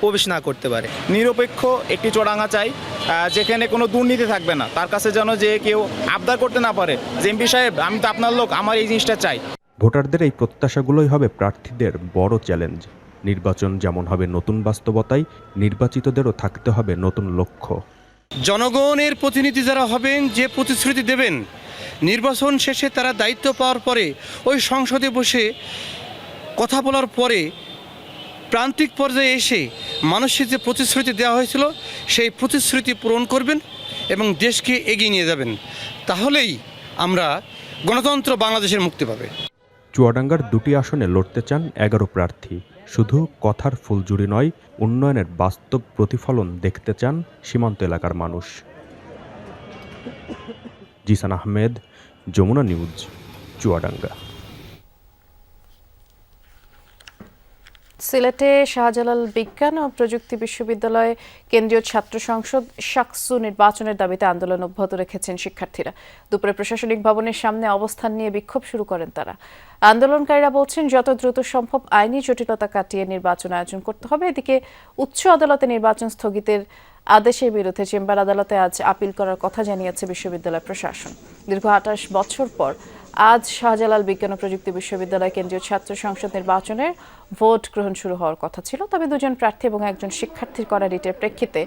প্রবেশ না করতে পারে। নিরপেক্ষ একটি চুয়াডাঙ্গা চাই, যেখানে কোনো দুর্নীতি থাকবে না, তার কাছে যেন যে কেউ আবদার করতে না পারে যে এমপি সাহেব আমি তো আপনার লোক, আমার এই জিনিসটা চাই। ভোটারদের এই প্রত্যাশাগুলোই হবে প্রার্থীদের বড় চ্যালেঞ্জ। নির্বাচন যেমন হবে নতুন বাস্তবতায়, নির্বাচিতদেরও থাকতে হবে নতুন লক্ষ্য। জনগণের প্রতিনিধি যারা হবেন, যে প্রতিশ্রুতি দেবেন, নির্বাচন শেষে তারা দায়িত্ব পাওয়ার পরে ওই সংসদে বসে কথা বলার পরে প্রান্তিক পর্যায়ে এসে মানুষের যে প্রতিশ্রুতি দেওয়া হয়েছিল সেই প্রতিশ্রুতি পূরণ করবেন এবং দেশকে এগিয়ে নিয়ে যাবেন। তাহলেই আমরা গণতন্ত্র বাংলাদেশের মুক্তি পাবে। চুয়াডাঙ্গার 2টি আসনে লড়তে চান 11 প্রার্থী। শুধু কথার ফুলঝুরি নয়, উন্নয়নের বাস্তব প্রতিফলন দেখতে চান সীমান্ত এলাকার মানুষ। জিসান আহমেদ, যমুনা নিউজ, চুয়াডাঙ্গা। সিলেটে শাহজালাল বিজ্ঞান ও প্রযুক্তি বিশ্ববিদ্যালয়ে কেন্দ্রীয় ছাত্র সংসদ শাকসু নির্বাচনের দাবিতে আন্দোলন অব্যাহত রেখেছেন শিক্ষার্থীরা। দুপুরে প্রশাসনিক ভবনের সামনে অবস্থান নিয়ে বিক্ষোভ শুরু করেন তারা। আন্দোলনকারীরা বলছেন যত দ্রুত সম্ভব আইনি জটিলতা কাটিয়ে নির্বাচন আয়োজন করতে হবে। এদিকে উচ্চ আদালতে নির্বাচন স্থগিতের আদেশের বিরুদ্ধে চেম্বার আদালতে আজ আপিল করার কথা জানিয়েছে বিশ্ববিদ্যালয় প্রশাসন। দীর্ঘ 28 বছর পর আজ শাহজালাল বিজ্ঞান ও প্রযুক্তি বিশ্ববিদ্যালয় কেন্দ্রীয় ছাত্র সংসদ নির্বাচনের ভোট গ্রহণ শুরু হওয়ার কথা ছিল, তবে 2জন প্রার্থী এবং 1জন শিক্ষার্থীর করা রিটের প্রেক্ষিতে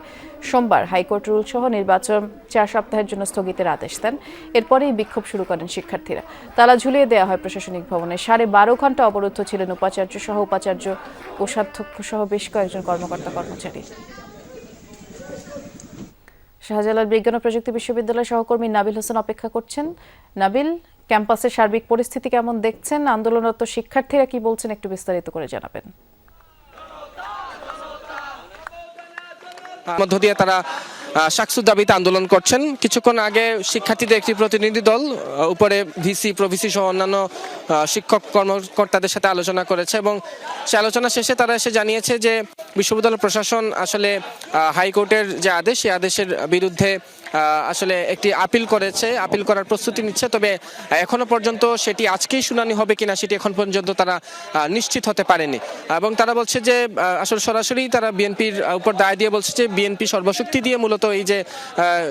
সোমবার হাইকোর্ট রুল সহ নির্বাচন 4 সপ্তাহের জন্য স্থগিতের আদেশ দেন। এরপরেই বিক্ষোভ শুরু করেন শিক্ষার্থীরা। তালা ঝুলিয়ে দেওয়া হয় প্রশাসনিক ভবনে। 12.5 ঘন্টা অবরুদ্ধ ছিলেন উপাচার্য সহ উপাচার্য, কোষাধ্যক্ষ সহ বেশ কয়েকজন কর্মকর্তা কর্মচারী। শাহজালাল বিজ্ঞান ও প্রযুক্তি বিশ্ববিদ্যালয়ের সহকর্মী নাবিল হোসেন অপেক্ষা করছেন। নাবিল, ক্যাম্পাসের সার্বিক পরিস্থিতি কেমন দেখছেন? আন্দোলনরত শিক্ষার্থীরা কি বলছেন একটু বিস্তারিত করে জানাবেন। মধ্য দিয়ে তারা শাকসুর দাবিতে আন্দোলন করছেন। কিছুক্ষণ আগে শিক্ষার্থীদের একটি প্রতিনিধি দল উপরে ভিসি, প্রভিসি সহ অন্যান্য শিক্ষক কর্মকর্তাদের সাথে আলোচনা করেছে এবং সে আলোচনা শেষে তারা এসে জানিয়েছে যে বিশ্ববিদ্যালয় প্রশাসন আসলে হাইকোর্টের যে আদেশ, সেই আদেশের বিরুদ্ধে আসলে একটি আপিল করেছে, আপিল করার প্রস্তুতি নিচ্ছে। তবে এখনো পর্যন্ত সেটি আজকেই শুনানি হবে কিনা সেটি এখন পর্যন্ত তারা নিশ্চিত হতে পারেনি এবং তারা বলছে যে আসলে সরাসরি তারা বিএনপির উপর দায় দিয়ে বলছে যে বিএনপি সর্বশক্তি দিয়ে মূলত এই যে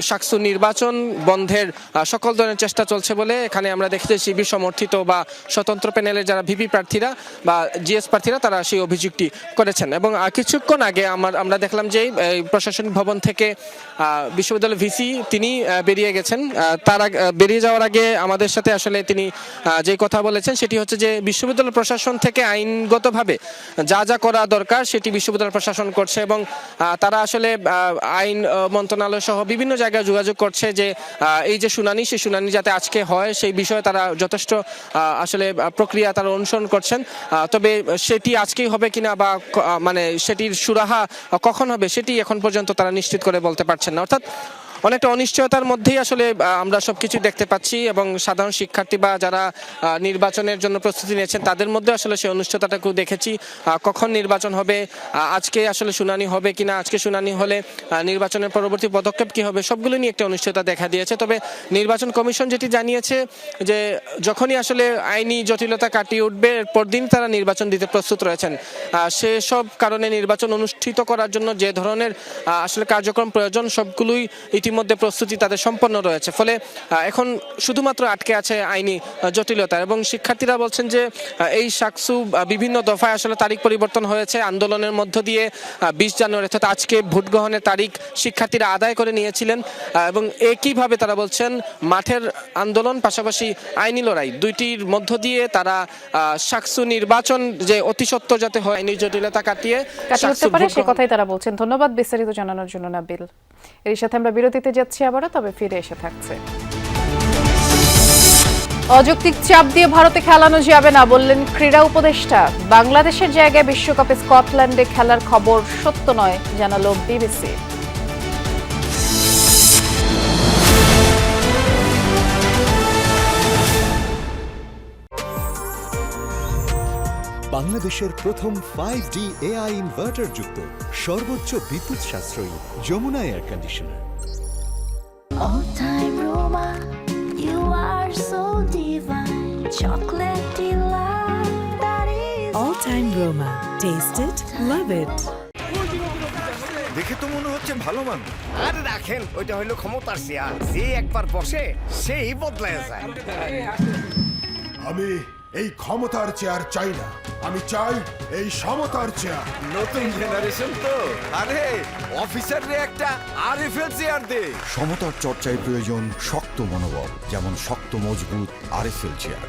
শাকসু নির্বাচন বন্ধের সকল ধরনের চেষ্টা চলছে বলে এখানে আমরা দেখেছি শিবির সমর্থিত বা স্বতন্ত্র প্যানেলের যারা ভিপি প্রার্থীরা বা জিএস প্রার্থীরা তারা সেই অভিযোগটি করেছেন। এবং কিছুক্ষণ আগে আমরা দেখলাম যে প্রশাসনিক ভবন থেকে বিশ্ববিদ্যালয় ভিসি তিনি বেরিয়ে গেছেন। তার বেরিয়ে যাওয়ার আগে আমাদের সাথে আসলে তিনি যে কথা বলেছেন সেটি হচ্ছে যে বিশ্ববিদ্যালয় প্রশাসন থেকে আইনগতভাবে যা যা করা দরকার সেটি বিশ্ববিদ্যালয় প্রশাসন করছে এবং তারা আসলে আইন মন্ত্রণালয় সহ বিভিন্ন জায়গায় যোগাযোগ করছে যে এই যে শুনানি, সেই শুনানি যাতে আজকে হয় সেই বিষয়ে তারা যথেষ্ট আসলে প্রক্রিয়া তারা অনুসরণ করছেন। তবে সেটি আজকেই হবে কিনা বা মানে সেটির সুরাহা কখন হবে সেটি এখন পর্যন্ত তারা নিশ্চিত করে বলতে পারছেন না। অর্থাৎ অনেকটা অনিশ্চয়তার মধ্যেই আসলে আমরা সবকিছু দেখতে পাচ্ছি এবং সাধারণ শিক্ষার্থী বা যারা নির্বাচনের জন্য প্রস্তুতি নিয়েছেন তাদের মধ্যে আসলে সেই অনিশ্চয়তাটাকেও দেখেছি। কখন নির্বাচন হবে, আজকে আসলে শুনানি হবে কিনা, আজকে শুনানি হলে নির্বাচনের পরবর্তী পদক্ষেপ কি হবে, সবগুলো নিয়ে একটা অনিশ্চয়তা দেখা দিয়েছে। তবে নির্বাচন কমিশন যেটি জানিয়েছে যে যখনই আসলে আইনি জটিলতা কাটিয়ে উঠবে এরপর দিন তারা নির্বাচন দিতে প্রস্তুত রয়েছেন। সেসব কারণে নির্বাচন অনুষ্ঠিত করার জন্য যে ধরনের আসলে কার্যক্রম প্রয়োজন সবগুলোই ইতিমধ্যে প্রস্তুতি তাদের সম্পন্ন রয়েছে। ফলে এখন শুধুমাত্র আটকে আছে আইনি জটিলতা এবং শিক্ষার্থীরা বলছেন যে এই শাকসু বিভিন্ন দফায় আসলে তারিখ পরিবর্তন হয়েছে। আন্দোলনের মধ্য দিয়ে 20 জানুয়ারি অর্থাৎ আজকে ভোট গ্রহণের তারিখ শিক্ষার্থীরা আদায় করে নিয়েছিলেন এবং একইভাবে তারা বলছেন মাঠের আন্দোলন পাশাপাশি আইনি লড়াই দুইটির মধ্য দিয়ে তারা শাকসু নির্বাচন যে অতি সত্বর যাতে হয় আইনি জটিলতা কাটিয়ে উঠতে পারে সে কথাই তারা বলছেন। ধন্যবাদ বিস্তারিত জানানোর জন্য নাবিল। এর সাথে আমরা বিরতিতে যাচ্ছি আবারও, তবে ফিরে এসে থাকছে। অযৌক্তিক চাপ দিয়ে ভারতে খেলানো যাবে না বললেন ক্রীড়া উপদেষ্টা। বাংলাদেশের জায়গায় বিশ্বকাপে স্কটল্যান্ডে খেলার খবর সত্য নয় জানালো বিবিসি। বাংলাদেশের প্রথম 5G AI ইনভার্টার যুক্ত সর্বোচ্চ বিদ্যুৎ সাশ্রয়ী Jamuna air conditioner. All time Roma, you are so divine. Chocolate delight, that is All time Roma. Taste it, love it. দেখে তো মনে হচ্ছে ভালো মানুষ। আর রাখেন, ওইটা হইলো ক্ষমতার চেয়ার, যে একবার বসে সেই বদলায় যায়। আমি এই ক্ষমতার চেয়ার চাই না, আমি চাই এই সমতার চেয়ার। নতুন জেনারেশন তো, আরে অফিসাররে একটা আরএফএল চেয়ার দে। সমতার চর্চায় প্রয়োজন শক্ত মনোবল, যেমন শক্ত মজবুত আরএফএল চেয়ার।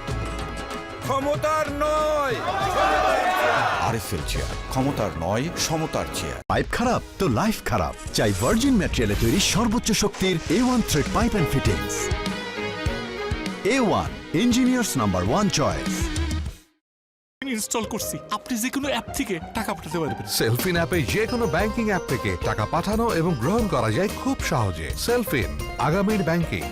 ক্ষমতার নয়, আরএফএল চেয়ার, ক্ষমতার নয়, সমতার চেয়ার। পাইপ খারাপ তো লাইফ খারাপ। চাই ভার্জিন ম্যাটেরিয়ালে তৈরি সর্বোচ্চ শক্তির A1 thread pipe and fittings. A1 engineers number 1 choice. Install করছি, আপনি যে কোনো অ্যাপ থেকে টাকা পাঠাতে পারবেন। সেলফিন অ্যাপে যে কোনো ব্যাংকিং অ্যাপ থেকে টাকা পাঠানো এবং গ্রহণ করা যায় খুব সহজে। সেলফিন, আগামীর ব্যাংকিং।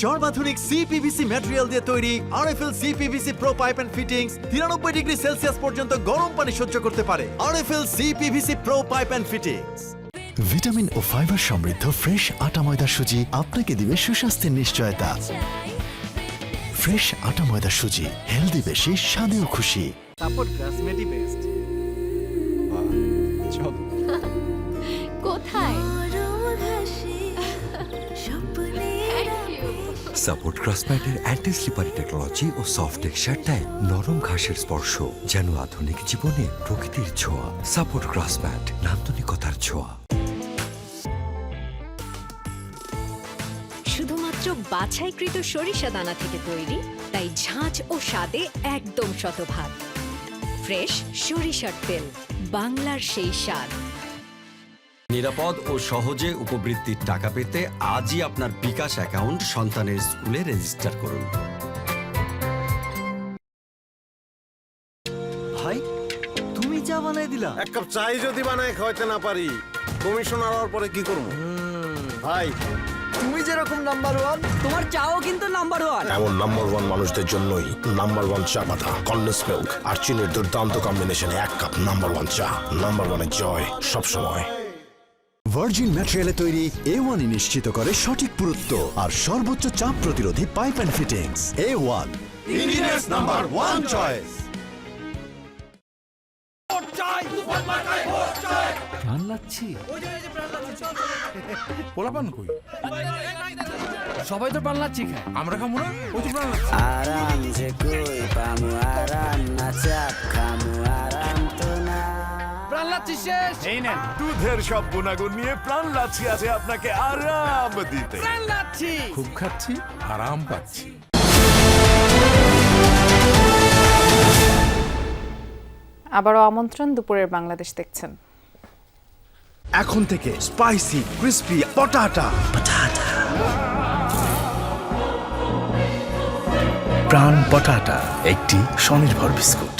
সর্বাধুনিক সিপিভিসি ম্যাটেরিয়াল দিয়ে তৈরি RFL CPVC pro pipe and fittings 93 degree Celsius পর্যন্ত গরম পানি সহ্য করতে পারে। RFL CPVC pro pipe and fittings. Vitamin ও ফাইবার সমৃদ্ধ ফ্রেশ আটা ময়দা সুজি আপনাকে দিবে সুস্বাস্থ্যের নিশ্চয়তা। ফ্রেশ আটা ময়দা সুজি, হেলদি বেশি, স্বাদেও খুশি। সাপোর্ট গ্রাস মেডি বেস্ট। চলো কোথায়? সাপোর্ট ক্রসম্যাটের অ্যান্টি স্লিপারি টেকনোলজি ও সফট টেক্সচারটায় নরম ঘাসের স্পর্শ, যেন আধুনিক জীবনে প্রকৃতির ছোঁয়া। সাপোর্ট ক্রসম্যাট, নান্দনিকতার ছোঁয়া। শুধুমাত্র বাছাইকৃত সরিষা দানা থেকে তৈরি, তাই ঝাঁঝ ও স্বাদে একদম শতভাগ। ফ্রেশ সরিষার তেল, বাংলার সেই স্বাদ। নিরাপদ ও সহজে উপবৃত্তির টাকা পেতে আজই আপনার বিকাশ অ্যাকাউন্ট সন্তানের স্কুলে রেজিস্টার করুন। ভাই, তুমি চা বানাই দিলা? এক কাপ চাই যদি বানায় খাওয়াইতে না পারি, কমিশনার হওয়ার পরে কি করবো? ভাই, তুমি যেরকম নাম্বার 1, তোমার চাও কিন্তু নাম্বার 1। এমন নাম্বার 1 মানুষদের জন্যই নাম্বার 1 চা পাতা, কন্ডেন্স মিল্ক আর চিনির দুর্দান্ত কম্বিনেশনে 1 কাপ নাম্বার 1 চা। নাম্বার 1 জয় সবসময়। ভার্জিন ম্যাটেরিয়ালে তৈরি A1 নিশ্চিত করে সঠিক পুরুত্ব আর সর্বোচ্চ চাপ প্রতিরোধী pipe and fittings. A1 engineers number 1 choice. প্রাণ লাগছি, পোলাপান কই? সবাই তো প্রাণ লাগছি খায়, আমরা খামু না? ওই তো প্রাণ লাগছি। আরাম যে কই পামু, আরাম না চাপ খামু, আরাম তো না। প্রাণ লাচ্ছি শেষ। এই নেন দুধের সব গুণাগুণ নিয়ে প্রাণ লাচ্ছি আছে আপনাকে আরাম দিতে। প্রাণ লাচ্ছি খুব খাচ্ছি, আরাম পাচ্ছি। আবারও আমন্ত্রণ, দুপুরের বাংলাদেশ দেখছেন। এখন থেকে স্পাইসি ক্রিসপি পটাটা, প্রাণ পটাটা একটি স্বনির্ভর বিস্কুট।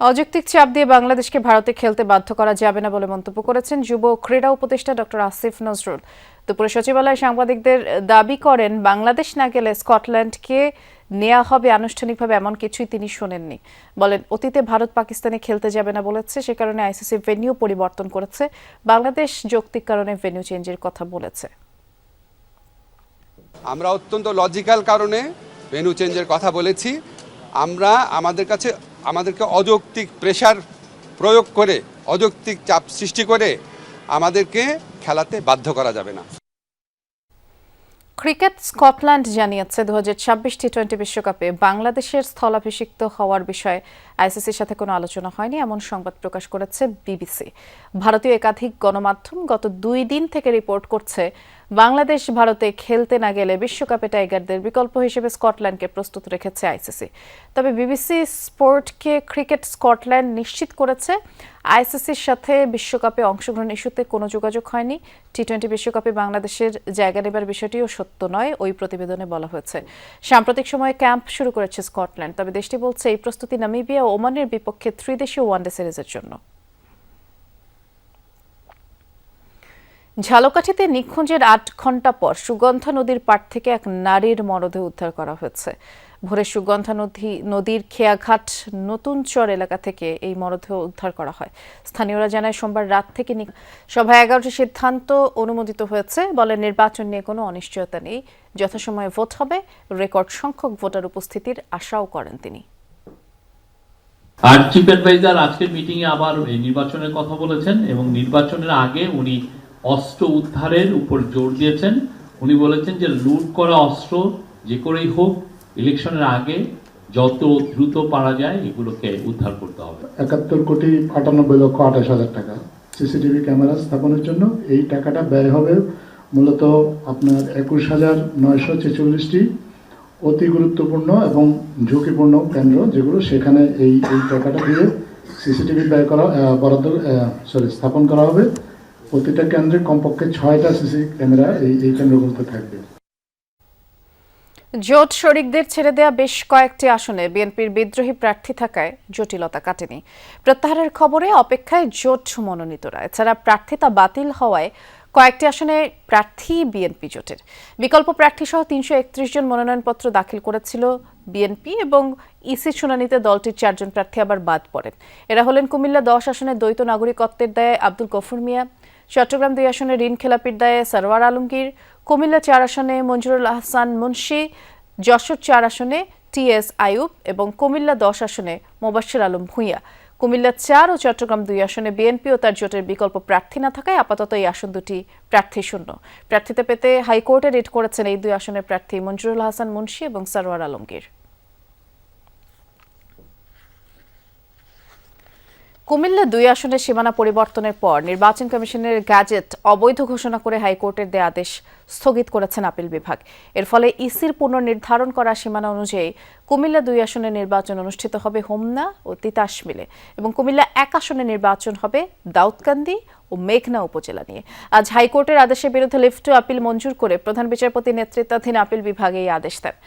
অযৌক্তিক চাপ দিয়ে বাংলাদেশকে ভারতে খেলতে বাধ্য করা যাবে না বলে মন্তব্য করেছেন যুব ক্রীড়া উপদেষ্টা ডক্টর আসিফ নজরুল। দুপুরে সচিবালয়ে সাংবাদিকদের দাবি করেন, বাংলাদেশ না গেলে স্কটল্যান্ডকে নেওয়া হবে আনুষ্ঠানিকভাবে, এমন কিছুই তিনি শোনেননি। বলেন, অতীতে ভারত পাকিস্তানে খেলতে যাবে না বলেছে, সে কারণে আইসিসি ভেন্যু পরিবর্তন করেছে। বাংলাদেশ যৌক্তিক কারণে ভেন্যু চেঞ্জের কথা বলেছে। আমরা অত্যন্ত লজিক্যাল কারণে ভেন্যু চেঞ্জের কথা বলেছি। আমরা আমাদেরকে অযৌক্তিক প্রেসার প্রয়োগ করে, অযৌক্তিক চাপ সৃষ্টি করে আমাদেরকে খেলাতে বাধ্য করা যাবে না। ক্রিকেট স্কটল্যান্ড জানিয়েছে 2026 টি-20 বিশ্বকাপে বাংলাদেশের স্থলাভিষিক্ত হওয়ার বিষয়ে আইসিসির সাথে কোনো আলোচনা হয়নি, এমন সংবাদ প্রকাশ করেছে বিবিসি। ভারতীয় একাধিক গণমাধ্যম গত 2 দিন থেকে রিপোর্ট করছে, বাংলাদেশ ভারতে খেলতে না গেলে বিশ্বকাপে টাইগারদের বিকল্প হিসেবে স্কটল্যান্ডকে প্রস্তুত রেখেছে আইসিসি। তবে বিবিসি স্পোর্টকে ক্রিকেট স্কটল্যান্ড নিশ্চিত করেছে, আইসিসির সাথে বিশ্বকাপে অংশগ্রহণ ইস্যুতে কোনো যোগাযোগ হয়নি। টি-20 বিশ্বকাপে বাংলাদেশের জায়গা নেবার বিষয়টিও সত্য নয়, ওই প্রতিবেদনে বলা হয়েছে। সাম্প্রতিক সময়ে ক্যাম্প শুরু করেছে স্কটল্যান্ড, তবে দেশটি বলছে এই প্রস্তুতি নামিবিয়া ও ওমানের বিপক্ষে ত্রিদেশীয় ওয়ানডে সিরিজের জন্য। ঝালকাঠিতে নিখোঁজের 8 ঘণ্টা পর সুগন্ধা নদীর পাড় থেকে এক নারীর মরদেহ উদ্ধার করা হয়েছে। ভোরে সুগন্ধা নদীর খেয়াঘাট নতুন চর এলাকা থেকে এই মরদেহ উদ্ধার করা হয়। স্থানীয়রা জানায়, সোমবার রাত থেকে সভায় 11টি সিদ্ধান্ত অনুমোদিত হয়েছে। বলে, নির্বাচন নিয়ে কোনো অনিশ্চয়তা নেই, যথাসময়ে ভোট হবে, রেকর্ড সংখ্যক ভোটার উপস্থিতির আশাও করেন তিনি। আর চিফ অ্যাডভাইজার আজকের মিটিং এ আবার নির্বাচনের কথা বলেছেন এবং নির্বাচনের আগে উনি অস্ত্র উদ্ধারের উপর জোর দিয়েছেন। উনি বলেছেন যে লুট করা অস্ত্র যে করেই হোক ইলেকশনের আগে যত দ্রুত পারা যায় এগুলোকে উদ্ধার করতে হবে। 71,98,28,000 টাকা সিসিটিভি ক্যামেরা স্থাপনের জন্য এই টাকাটা ব্যয় হবে মূলত আপনার 21,946টি অতি গুরুত্বপূর্ণ এবং ঝুঁকিপূর্ণ কেন্দ্র, যেগুলো সেখানে এই টাকাটা দিয়ে সিসিটিভি স্থাপন করা হবে। প্রতিটা কেন্দ্রে কমপক্ষে 6টা সিসি ক্যামেরা এই কেন্দ্রগুলোতে থাকবে। জোট শরিকদের ছেড়ে দেয়া বেশ কয়েকটি আসনে বিএনপির বিদ্রোহী প্রার্থী থাকায় জটিলতা কাটেনি। প্রত্যাহারের খবরে অপেক্ষায় জোট মনোনীতরা। এছাড়া প্রার্থিতা বাতিল হওয়ায় কয়েকটি আসনে প্রার্থী বিএনপি জোটের। বিকল্প প্রার্থী সহ 331 জন মনোনয়নপত্র দাখিল করেছিল বিএনপি এবং ইসি শুনানিতে দলটির 4 জন প্রার্থী আবার বাদ পড়েন। এরা হলেন কুমিল্লা 10 আসনে দ্বৈত নাগরিকত্বের দায়ে আব্দুল গফুর মিয়া, চট্টগ্রাম 2 আসনে ঋণ খেলাপির দায়ে সরওয়ার আলমগীর, কুমিল্লা 4 আসনে মঞ্জুরুল আহসান মুন্সি, যশোর 4 আসনে টিএস আইয়ুব এবং কুমিল্লা 10 আসনে মোবাশ্বের আলম ভূঁইয়া। কুমিল্লা 4 ও চট্টগ্রাম 2 আসনে বিএনপি ও তার জোটের বিকল্প প্রার্থী না থাকায় আপাতত এই আসন দুটি প্রার্থী শূন্য। প্রার্থিতা পেতে হাইকোর্টে রিট করেছেন এই 2 আসনের প্রার্থী মঞ্জুরুল আহসান মুন্সি এবং সরওয়ার আলমগীর। কুমিল্লা 2 আসনের সীমানা পরিবর্তনের পর নির্বাচন কমিশনের গ্যাজেট অবৈধ ঘোষণা করে হাইকোর্টের দেয়া আদেশ স্থগিত করেছেন আপিল বিভাগ। এর ফলে ইসির পুনর্নির্ধারণ করা সীমানা অনুযায়ী কুমিল্লা 2 আসনে নির্বাচন অনুষ্ঠিত হবে হোমনা ও তিতাস মিলে এবং কুমিল্লা 1 আসনে নির্বাচন হবে দাউদকান্দি ও মেঘনা উপজেলা নিয়ে। আজ হাইকোর্টের আদেশের বিরুদ্ধে লিফট টু আপিল মঞ্জুর করে প্রধান বিচারপতি নেতৃত্বাধীন আপিল বিভাগ এই আদেশ দেন।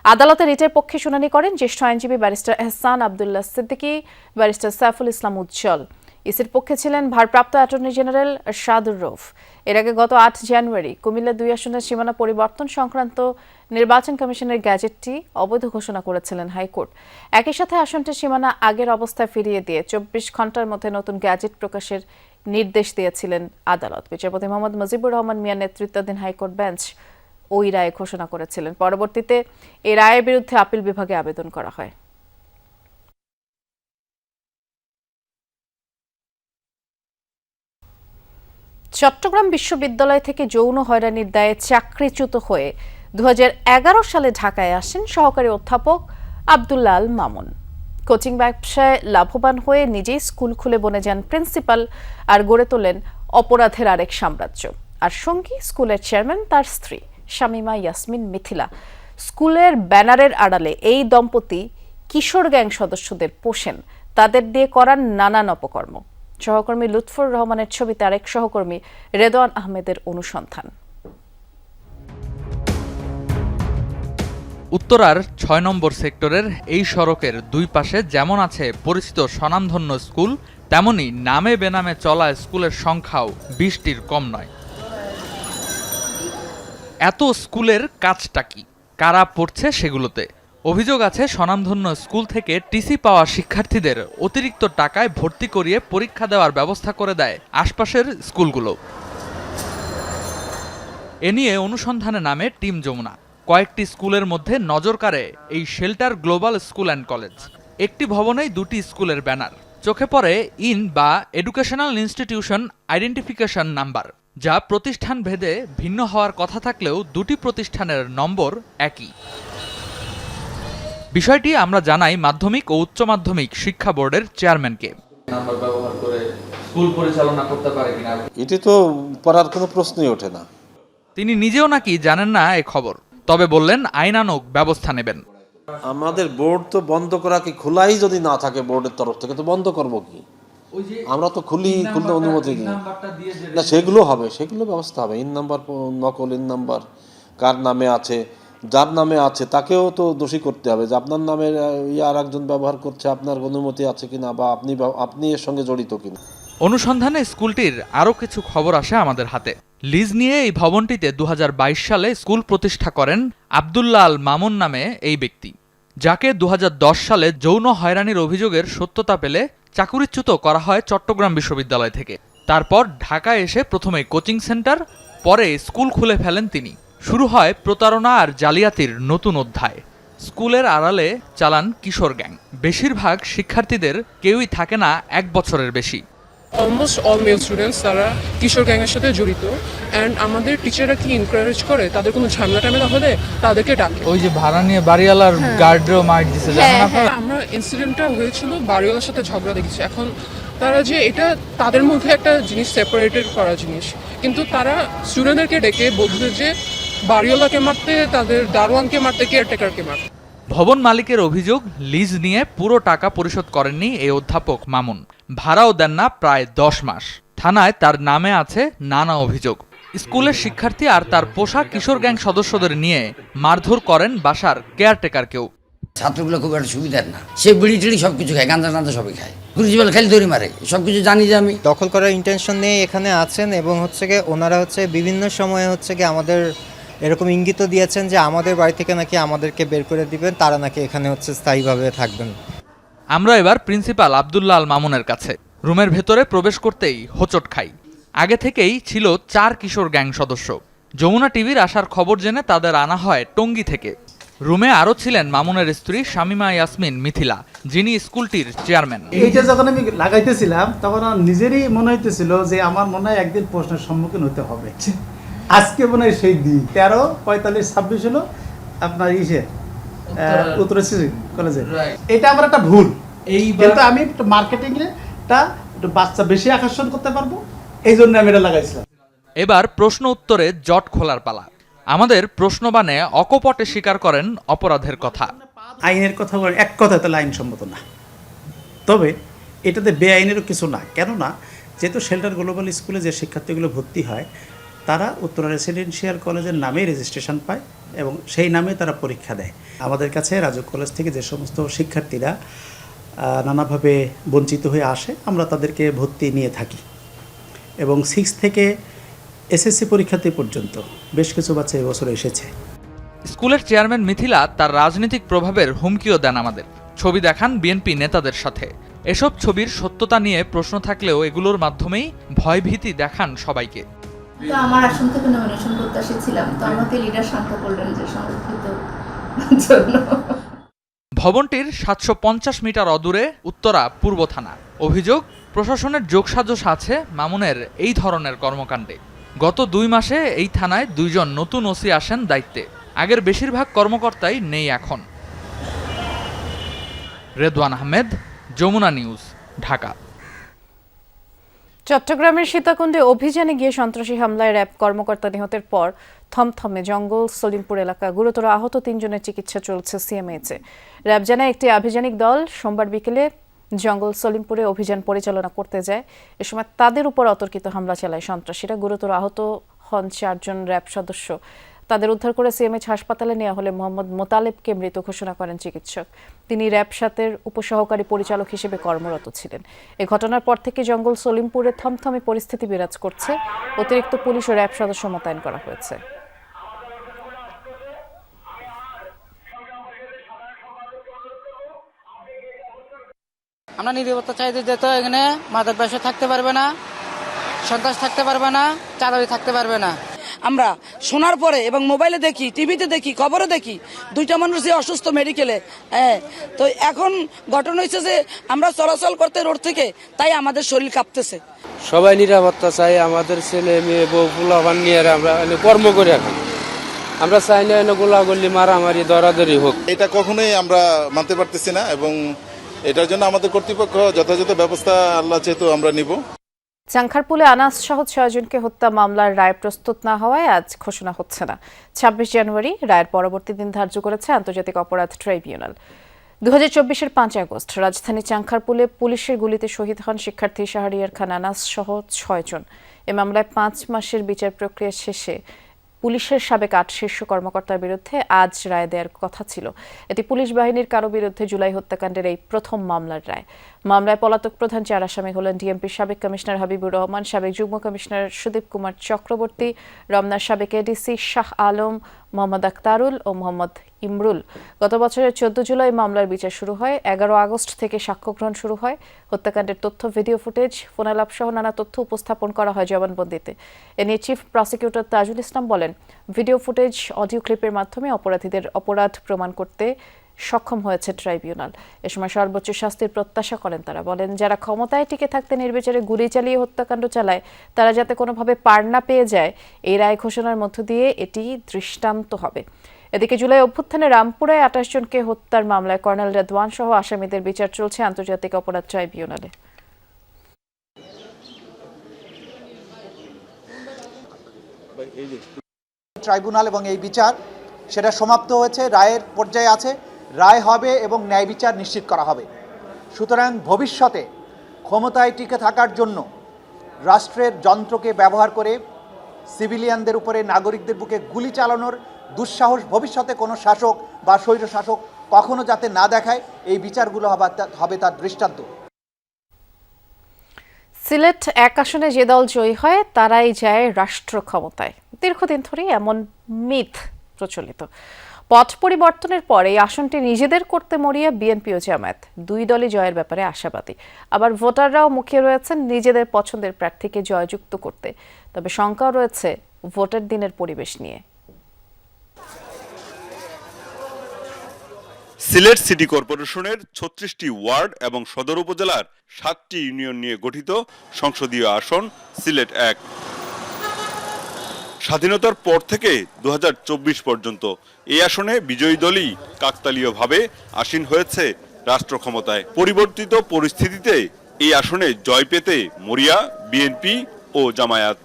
আদালতে রিটের পক্ষে শুনানি করেন জ্যেষ্ঠ আইনজীবী ব্যারিস্টার এহসান আব্দুল্লাহ সিদ্দিকী, ব্যারিস্টার সাইফুল ইসলাম উজ্জ্বল। ইসির পক্ষে ছিলেন ভারপ্রাপ্ত অ্যাটর্নি জেনারেল শাদুর রৌফ। এর আগে গত 8 জানুয়ারি কুমিল্লা 2 আসনের সীমানা পরিবর্তন সংক্রান্ত নির্বাচন কমিশনের গ্যাজেটটি অবৈধ ঘোষণা করেছিলেন হাইকোর্ট। একই সাথে আসনটির সীমানা আগের অবস্থায় ফিরিয়ে দিয়ে 24 ঘণ্টার মধ্যে নতুন গ্যাজেট প্রকাশের নির্দেশ দিয়েছিলেন আদালত। বিচারপতি মোহাম্মদ মুজিবুর রহমান মিয়ার নেতৃত্বাধীন হাইকোর্ট বেঞ্চ ওই রায় ঘোষণা করেছিলেন। পরবর্তীতে এই রায়ের বিরুদ্ধে আপিল বিভাগে আবেদন করা হয়। চট্টগ্রাম বিশ্ববিদ্যালয় থেকে যৌন হয়রানির দায়ে চাকরিচ্যুত হয়ে 2011 সালে ঢাকায় আসেন সহকারী অধ্যাপক আব্দুল্লাহ আল মামুন। কোচিং ব্যবসায় লাভবান হয়ে নিজেই স্কুল খুলে বনে যান প্রিন্সিপাল আর গড়ে তোলেন অপরাধের আরেক সাম্রাজ্য। আর সঙ্গী স্কুলের চেয়ারম্যান তার স্ত্রী শামিমা ইয়াসমিন মিথিলা। স্কুলের ব্যানারের আড়ালে এই দম্পতি কিশোর গ্যাং সদস্যদের পোষেন, তাদের দিয়ে করান নানান অপকর্ম। সহকর্মী লুৎফর রহমানের ছবিতে আরেক সহকর্মী রেদওয়ান আহমেদের অনুসন্ধান। উত্তরার 6 নম্বর সেক্টরের এই সড়কের দুই পাশে যেমন আছে পরিচিত স্বনামধন্য স্কুল, তেমনি নামে বেনামে চলা স্কুলের সংখ্যাও 20টির কম নয়। এত স্কুলের কাজটা কি, কারা পড়ছে সেগুলোতে? অভিযোগ আছে স্বনামধন্য স্কুল থেকে টিসি পাওয়া শিক্ষার্থীদের অতিরিক্ত টাকায় ভর্তি করিয়ে পরীক্ষা দেওয়ার ব্যবস্থা করে দেয় আশপাশের স্কুলগুলো। এ নিয়ে অনুসন্ধানে নামে টিম যমুনা। কয়েকটি স্কুলের মধ্যে নজর কাড়ে এই shelter global school and college. একটি ভবনেই 2টি স্কুলের ব্যানার। চোখে পড়ে ইন বা এডুকেশনাল ইনস্টিটিউশন আইডেন্টিফিকেশন নাম্বার, যা প্রতিষ্ঠান ভেদে ভিন্ন হওয়ার কথা থাকলেও 2টি প্রতিষ্ঠানের নম্বর একই। বিষয়টি আমরা জানাই মাধ্যমিক ও উচ্চ মাধ্যমিক শিক্ষা বোর্ডের চেয়ারম্যানকে। নাম্বার ব্যবহার করে স্কুল পরিচালনা করতে পারে কিনা এটি তো পড়ার কোনো প্রশ্নই ওঠে না। তিনি নিজেও নাকি জানেন না এই খবর, তবে বললেন আইনানুগ ব্যবস্থা নেবেন। আমাদের বোর্ড তো বন্ধ করা কি, খোলাই যদি না থাকে বোর্ডের তরফ থেকে তো বন্ধ করব কি? আমরা তো খুলতে অনুমতি দিই না। সেগুলো হবে, সেগুলো ব্যবস্থা হবে। ইন নাম্বার, নকল ইন নাম্বার কার নামে আছে, যার নামে আছে তাকেও তো দোষী করতে হবে যে আপনার নামে আর একজন ব্যবহার করছে, আপনার অনুমতি আছে কিনা বা আপনি এর সঙ্গে জড়িত কিনা। অনুসন্ধানে স্কুলটির আরও কিছু খবর আসে আমাদের হাতে। লিজ নিয়ে এই ভবনটিতে 2022 সালে স্কুল প্রতিষ্ঠা করেন আব্দুল্লাহ আল মামুন নামে এই ব্যক্তি, যাকে 2010 সালে যৌন হয়রানির অভিযোগের সত্যতা পেলে চাকুরিচ্যুত করা হয় চট্টগ্রাম বিশ্ববিদ্যালয় থেকে। তারপর ঢাকায় এসে প্রথমে কোচিং সেন্টার, পরে স্কুল খুলে ফেলেন তিনি। শুরু হয় প্রতারণা আর জালিয়াতির নতুন অধ্যায়। স্কুলের আড়ালে চালান কিশোর গ্যাং। বেশিরভাগ শিক্ষার্থীদের কেউই থাকে না 1 বছরের বেশি। অলমোস্ট অল মেল স্টুডেন্টস তারা কিশোর গ্যাংয়ের সাথে জড়িত, অ্যান্ড আমাদের টিচাররা কি এনকারেজ করে তাদের কোনো ঝামেলা টামেলা হলে তাদেরকে ডাকে। ওই যে ভাড়া নিয়ে বাড়িওয়ালার গার্ডরেও মার দিছে, জানেন আপনারা? আমরা ইনসিডেন্টটা হয়েছিল বাড়িওয়ালার সাথে ঝগড়া দেখেছি। এখন তারা যে এটা তাদের মধ্যে একটা জিনিস সেপারেটেড করা জিনিস, কিন্তু তারা স্টুডেন্টদেরকে ডেকে বলছে যে বাড়িওয়ালাকে মারতে, তাদের দারোয়ানকে মারতে, কেয়ারটেকারকে মারতে। ভবন মালিকের অভিযোগ, লিজ নিয়ে পুরো টাকা পরিশোধ করেননি এই অধ্যাপক মামুন। ভাড়াও দেন না প্রায় 10 মাস। থানায় তার নামে আছে নানা অভিযোগ। স্কুলের শিক্ষার্থী আর তার পোশাক কিশোর গ্যাং সদস্যদের নিয়ে মারধর করেন বাসার কেয়ারটেকারকেও। ছাত্রগুলো খুব একটা সুবিধার না, সে বিড়ি টিড়ি সবকিছু খায়, গাঁজা টাঞ্জা সবই খায়, প্রিন্সিপাল খালি দড়ি মারে, সবকিছু জানি যে আমি। দখল করার ইন্টেনশন নিয়ে এখানে আছেন এবং হচ্ছে গিয়ে ওনারা হচ্ছে বিভিন্ন সময়ে হচ্ছে গিয়ে আমাদের এরকম ইঙ্গিত দিয়েছেন যে আমাদের বাড়ি থেকে নাকি আমাদেরকে বের করে দিবেন, তারা নাকি এখানে হচ্ছে স্থায়ীভাবে থাকবেন। আমরা এবার প্রিন্সিপাল আব্দুল্লাহ আল মামুনের কাছে। রুমের ভেতরে প্রবেশ করতেই হোঁচট খাই। আগে থেকেই ছিল 4 কিশোর গ্যাং সদস্য। যমুনা টিভির আসার খবর জেনে তাদের আনা হয় টঙ্গী থেকে। রুমে আরও ছিলেন মামুনের স্ত্রী শামিমা ইয়াসমিন মিথিলা, যিনি স্কুলটির চেয়ারম্যান। এইটা যখন আমি লাগাইতেছিলাম তখন আমার নিজেরই মনে হইতেছিল যে আমার মনে হয় একদিন প্রশ্নের সম্মুখীন হতে হবে। আজকে মনে হয় সেই দিন 13, 45, 26 হলো আপনার উত্তর কলেজে। এটা আমার একটা ভুল, কিন্তু আমি মার্কেটিংটা বাচ্চা বেশি আকর্ষণ করতে পারবো, এই জন্য আমি এটা লাগাইছিলাম। এবার প্রশ্ন উত্তরে জট খোলার পালা। আমাদের প্রশ্নবাণে অকপটে স্বীকার করেন অপরাধের কথা। আইনের কথা বলেন, এক কথা তাহলে আইনসম্মত না, তবে এটাতে বেআইনেরও কিছু না। কেননা যেহেতু শেল্টার গ্লোবাল স্কুলে যে শিক্ষার্থীগুলো ভর্তি হয় তারা উত্তরা রেসিডেন্সিয়াল কলেজের নামেই রেজিস্ট্রেশন পায় এবং সেই নামে তারা পরীক্ষা দেয়। আমাদের কাছে রাজুক কলেজ থেকে যে সমস্ত শিক্ষার্থীরা নানাভাবে বঞ্চিত হয়ে আসে, আমরা তাদেরকে ভর্তি নিয়ে থাকি এবং 6 থেকে এসএসসি পরীক্ষার্থী পর্যন্ত বেশ কিছু বাচ্চা এবছর এসেছে। স্কুলের চেয়ারম্যান মিথিলা তার রাজনৈতিক প্রভাবের হুমকিও দেন আমাদের। ছবি দেখান বিএনপি নেতাদের সাথে। এসব ছবির সত্যতা নিয়ে প্রশ্ন থাকলেও এগুলোর মাধ্যমেই ভয়ভীতি দেখান সবাইকে। তো আমার আসন থেকে নমিনেশন প্রত্যাশী ছিলাম, তো আমাকে লিডার শান্ত করলেন যে সংরক্ষিত জন্য। ভবনটির 750 মিটার অদূরে উত্তরা পূর্ব থানা। অভিযোগ, প্রশাসনের যোগসাজশ আছে মামুনের এই ধরনের কর্মকাণ্ডে। গত 2 মাসে এই থানায় 2 জন নতুন ওসি আসেন দায়িত্বে। আগের বেশিরভাগ কর্মকর্তাই নেই এখন। রেদওয়ান আহমেদ, যমুনা নিউজ, ঢাকা। চট্টগ্রামের সীতাকুণ্ডে অভিযানে গিয়ে সন্ত্রাসী হামলায় র্যাব কর্মকর্তা নিহতের পর থমথমে জঙ্গল সলিমপুর এলাকা। গুরুতর আহত 3 জনের চিকিৎসা চলছে সিএমএইচে। র্যাব জানায় একটি আভিযানিক দল সোমবার বিকেলে জঙ্গল সলিমপুরে অভিযান পরিচালনা করতে যায়। এ সময় তাদের উপর অতর্কিত হামলা চালায় সন্ত্রাসীরা। গুরুতর আহত হন 4 জন র্যাব সদস্য। তাদের উদ্ধার করে সিএমএইচ হাসপাতালে নেওয়া হলে মোহাম্মদ মোতালেবকে মৃত ঘোষণা করেন চিকিৎসক। তিনি র্যাব 7-এর উপসহকারী পরিচালক হিসেবে কর্মরত ছিলেন। এ ঘটনার পর থেকে জঙ্গল সলিমপুরে থমথমে পরিস্থিতি বিরাজ করছে। অতিরিক্ত পুলিশ ও র্যাব সদস্য মোতায়েন করা হয়েছে। আমরা নিরাপত্তা চাইতে যেত, এখানে মাদক ব্যবসা থাকতে পারবে না, সন্ত্রাস থাকতে পারবে না, চাঁদাবাজি থাকতে পারবে না। আমরা শোনার পরে এবং মোবাইলে দেখি, টিভিতে দেখি, খবরে দেখি 2টা মানুষ যে অসুস্থ মেডিকেলে। তো এখন ঘটনা হয়েছে যে আমরা চলাচল করতে রোড থেকে, তাই আমাদের শরীর কাঁপতেছে। সবাই নিরাপত্তা চাই, আমাদের ছেলে মেয়ে বউ পোলাপান নিয়ে আমরা কর্ম করে এখন আমরা চাই না গোলাগুলি মারামারি দরাদরি হোক। এটা কখনোই আমরা মানতে পারতেছি না এবং এটার জন্য আমাদের কর্তৃপক্ষ যথাযথ ব্যবস্থা আল্লাহ চেয়ে আমরা নিব। চাংখারপুলে আনাস সহ 6 জনকে হত্যা মামলার রায় প্রস্তুত না হওয়ায় আজ ঘোষণা হচ্ছে না। 26 জানুয়ারি রায়ের পরবর্তী দিন ধার্য করেছে আন্তর্জাতিক অপরাধ ট্রাইব্যুনাল। 2024-এর 5 আগস্ট রাজধানী চাংখারপুলে পুলিশের গুলিতে শহীদ হন শিক্ষার্থী শাহরিয়ার খান আনাস সহ 6 জন। এ মামলায় 5 মাসের বিচার প্রক্রিয়া শেষে পুলিশের সাবেক 8 শীর্ষ কর্মকর্তার বিরুদ্ধে আজ রায় দেওয়ার কথা ছিল। এটি পুলিশ বাহিনীর কারো বিরুদ্ধে জুলাই হত্যাকাণ্ডের এই প্রথম মামলার রায়। মামলায় পলাতক প্রধান 4 আসামি হলেন ডিএমপির সাবেক কমিশনার হাবিবুর রহমান, সাবেক যুগ্ম কমিশনার সুদীপ কুমার চক্রবর্তী, রমনার সাবেক এডিসি শাহ আলম, মোহাম্মদ আক্তারুল ও মোহাম্মদ ইমরুল। গত বছরের 14 জুলাই মামলার বিচার শুরু হয়। 11 আগস্ট থেকে সাক্ষ্য গ্রহণ শুরু হয়। হত্যাকাণ্ডের তথ্য, ভিডিও ফুটেজ, ফোনালাপ সহ নানা তথ্য উপস্থাপন করা হয় জবানবন্দিতে। এ নিয়ে চিফ প্রসিকিউটর তাজুল ইসলাম বলেন, ভিডিও ফুটেজ, অডিও ক্লিপের মাধ্যমে অপরাধীদের অপরাধ প্রমাণ করতে সক্ষম হয়েছে ট্রাইব্যুনাল। এ সময় সর্বোচ্চ শাস্তির প্রত্যাশা করেন তারা। বলেন, যারা ক্ষমতায় টিকে থাকতে নির্বিচারে গুলি চালিয়ে হত্যাকাণ্ড চালায় তারা যাতে কোনোভাবে পার না পেয়ে যায়, এই রায় ঘোষণার মধ্য দিয়ে এটি দৃষ্টান্ত হবে। এদিকে জুলাই অভ্যুত্থানে রামপুরায় 28 জনকে হত্যার মামলায় কর্নেল রেদওয়ান সহ আসামিদের বিচার চলছে আন্তর্জাতিক অপরাধ ট্রাইব্যুনালে। ট্রাইব্যুনাল এবং এই বিচার সেটা সমাপ্ত হয়েছে, রায়ের পর্যায়ে আছে, রায় হবে এবং ন্যায় বিচার নিশ্চিত করা হবে। সুতরাং ভবিষ্যতে ক্ষমতায় টিকে থাকার জন্য রাষ্ট্রের যন্ত্রকে ব্যবহার করে সিভিলিয়ানদের উপরে, নাগরিকদের বুকে গুলি চালানোর দুঃসাহস ভবিষ্যতে কোনো শাসক বা স্বৈর শাসক কখনো যাতে না দেখায়, এই বিচারগুলো হবে তার দৃষ্টান্ত। সিলেট 1 আসনে যে দল জয়ী হয় তারাই যায় রাষ্ট্র ক্ষমতায়। দীর্ঘদিন ধরে এমন মিথ প্রচলিত। পথ পরিবর্তনের পর এই আসনটি নিজেদের করতে মরিয়া বিএনপি ও জামায়াত, দুই দলই জয়ের ব্যাপারে আশাবাদী। আবার ভোটাররাও মুখিয়ে রয়েছেন নিজেদের পছন্দের প্রার্থীকে জয়যুক্ত করতে। তবে শঙ্কাও রয়েছে ভোটের দিনের পরিবেশ নিয়ে। সিলেট সিটি কর্পোরেশনের 36টি ওয়ার্ড এবং সদর উপজেলার 7টি ইউনিয়ন নিয়ে গঠিত সংসদীয় আসন সিলেট 1। স্বাধীনতার পর থেকে 2024 পর্যন্ত এই আসনে বিজয়ী দলই কাকতালীয়ভাবে আসীন হয়েছে রাষ্ট্র ক্ষমতায়। পরিবর্তিত পরিস্থিতিতে এই আসনে জয় পেতে মরিয়া বিএনপি ও জামায়াত।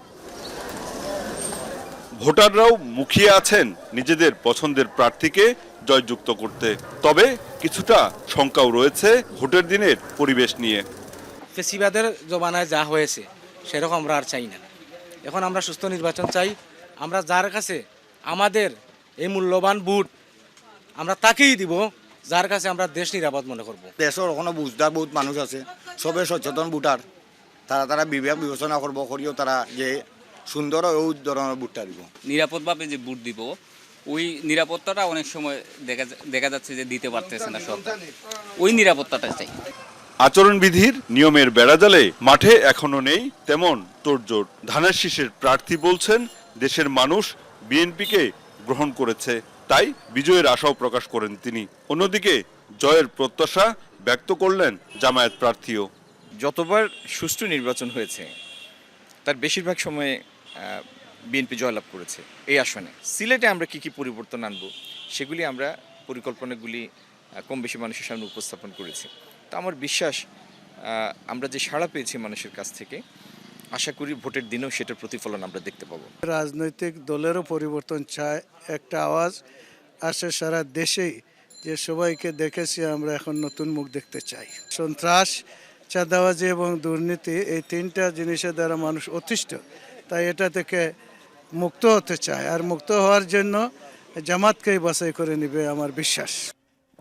ভোটাররাও মুখিয়ে আছেন নিজেদের পছন্দের প্রার্থীকে জয়যুক্ত করতে। তবে কিছুটা শঙ্কাও রয়েছে ভোটের দিনের পরিবেশ নিয়ে। ফেসিবাদের জমানায় যা হয়েছে সেরকম আমরা আর চাই না। এখন আমরা সুস্থ নির্বাচন চাই। আমরা যার কাছে আমাদের এই মূল্যবান ভোট আমরা তাকেই দিব, যার কাছে আমরা দেশ নিরাপদ মনে করব। দেশের ওখানে বুঝদার বহুত মানুষ আছে, সবে সচেতন ভোটার, তারা বিবেক বিবেচনা করবো, করিও তারা যে সুন্দর ওই ধরনের ভোটটা দিব। নিরাপদভাবে যে ভোট দিব, ওই নিরাপত্তাটা অনেক সময় দেখা যাচ্ছে যে দিতে পারতেছে না সরকার। ওই নিরাপত্তাটা চাই। আচরণবিধির নিয়মের বেড়াজালে মাঠে এখনো নেই তেমন তোড়জোড়। ধানের শীষের প্রার্থী বলছেন দেশের মানুষ বিএনপিকে গ্রহণ করেছে, তাই বিজয়ের আশাও প্রকাশ করেন তিনি। অন্যদিকে জয়ের প্রত্যাশা ব্যক্ত করলেন জামায়াত প্রার্থীও। যতবার সুষ্ঠু নির্বাচন হয়েছে তার বেশিরভাগ সময়ে বিএনপি জয়লাভ করেছে এই আসনে। সিলেটে আমরা কি পরিবর্তন আনবো সেগুলি আমরা পরিকল্পনাগুলি কম বেশি মানুষের সামনে উপস্থাপন করেছি। তো আমার বিশ্বাস আমরা যে সাড়া পেয়েছি মানুষের কাছ থেকে, আশা করি ভোটের দিনেও সেটার প্রতিফলন আমরা দেখতে পাবো। রাজনৈতিক দলেরও পরিবর্তন চায়, একটা আওয়াজ আসে সারা দেশেই যে সবাইকে দেখেছি আমরা এখন নতুন মুখ দেখতে চাই। সন্ত্রাস, চাঁদাবাজি এবং দুর্নীতি, এই তিনটা জিনিসের দ্বারা মানুষ অতিষ্ঠ, তাই এটা থেকে মুক্ত হতে চায়। আর মুক্ত হওয়ার জন্য জামাতকেই বাছাই করে নেবে আমার বিশ্বাস।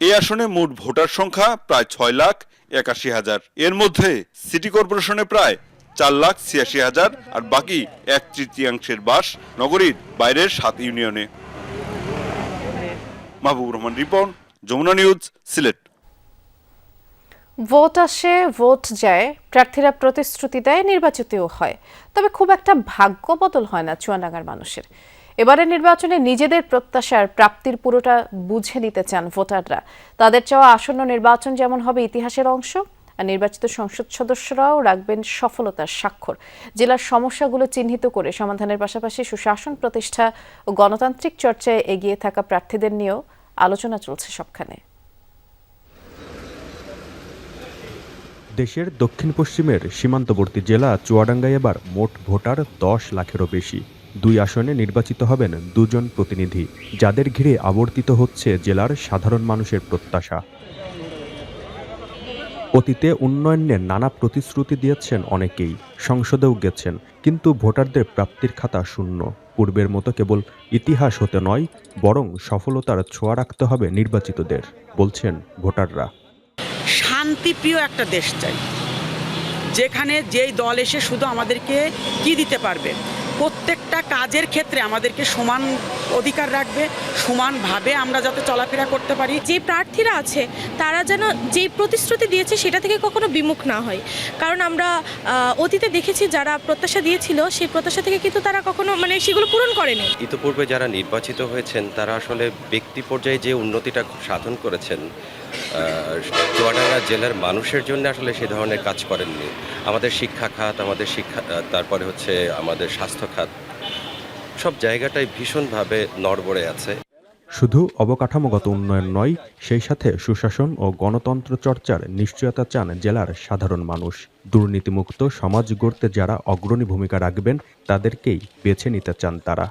এই আসনে মোট ভোটার সংখ্যা প্রায় 6,81,000। এর মধ্যে সিটি কর্পোরেশনে প্রায় 4,86,000 আর বাকি 1/3 বাস নগরীর বাইরের 7 ইউনিয়নে। মাহবুবুর রহমান রিপন, যমুনা নিউজ, সিলেট। ভোট আসে, ভোট যায়, প্রার্থীরা প্রতিশ্রুতি দেয়, নির্বাচিতও হয়। তবে খুব একটা ভাগ্য বদল হয় না চুয়াডাঙ্গার মানুষের। এবারে নির্বাচনে নিজেদের প্রত্যাশার প্রাপ্তির পুরোটা বুঝে নিতে চান ভোটাররা। তাদের চাওয়া আসন্ন নির্বাচন যেমন হবে ইতিহাসের অংশ, আর নির্বাচিত সংসদ সদস্যরাও রাখবেন সফলতার স্বাক্ষর। জেলার সমস্যাগুলো চিহ্নিত করে সমাধানের পাশাপাশি সুশাসন প্রতিষ্ঠা ও গণতান্ত্রিক চর্চায় এগিয়ে থাকা প্রার্থীদের নিয়েও আলোচনা চলছে সবখানে। দেশের দক্ষিণ পশ্চিমের সীমান্তবর্তী জেলা চুয়াডাঙ্গায় এবার মোট ভোটার 10 লাখেরও বেশি। 2 আসনে নির্বাচিত হবেন 2 জন প্রতিনিধি, যাদের ঘিরে আবর্তিত হচ্ছে জেলার সাধারণ মানুষের প্রত্যাশা। অতীতে উন্নয়নের নানা প্রতিশ্রুতি দিয়েছেন অনেকেই, সংসদেও গেছেন, কিন্তু ভোটারদের প্রাপ্তির খাতা শূন্য। পূর্বের মতো কেবল ইতিহাস হতে নয়, বরং সফলতার ছোঁয়া রাখতে হবে নির্বাচিতদের, বলছেন ভোটাররা। শান্তিপ্রিয় একটা দেশ চাই, যেখানে যেই দল এসে শুধু আমাদেরকে কি দিতে পারবে, প্রত্যেকটা কাজের ক্ষেত্রে আমাদেরকে সমান অধিকার রাখবে, সমানভাবে আমরা যাতে চলাফেরা করতে পারি। যে প্রার্থীরা আছে তারা যেন যে প্রতিশ্রুতি দিয়েছে সেটা থেকে কখনো বিমুখ না হয়, কারণ আমরা অতীতে দেখেছি যারা প্রত্যাশা দিয়েছিল সেই প্রত্যাশা থেকে কিন্তু তারা কখনো সেগুলো পূরণ করেনি। ইতিপূর্বে যারা নির্বাচিত হয়েছেন তারা আসলে ব্যক্তি পর্যায়ে যে উন্নতিটা সাধন করেছেন, চুয়াডাঙ্গা জেলার মানুষের জন্য আসলে সে ধরনের কাজ করেননি। আমাদের শিক্ষা খাত, তারপরে হচ্ছে আমাদের স্বাস্থ্য খাত, সব জায়গাটাই ভীষণভাবে নড়বড়ে আছে। শুধু অবকাঠামোগত উন্নয়ন নয়, সেই সাথে সুশাসন ও গণতন্ত্র চর্চার নিশ্চয়তা চান জেলার সাধারণ মানুষ। দুর্নীতিমুক্ত সমাজ গড়তে যারা অগ্রণী ভূমিকা রাখবেন তাদেরকেই বেছে নিতে চান তারা।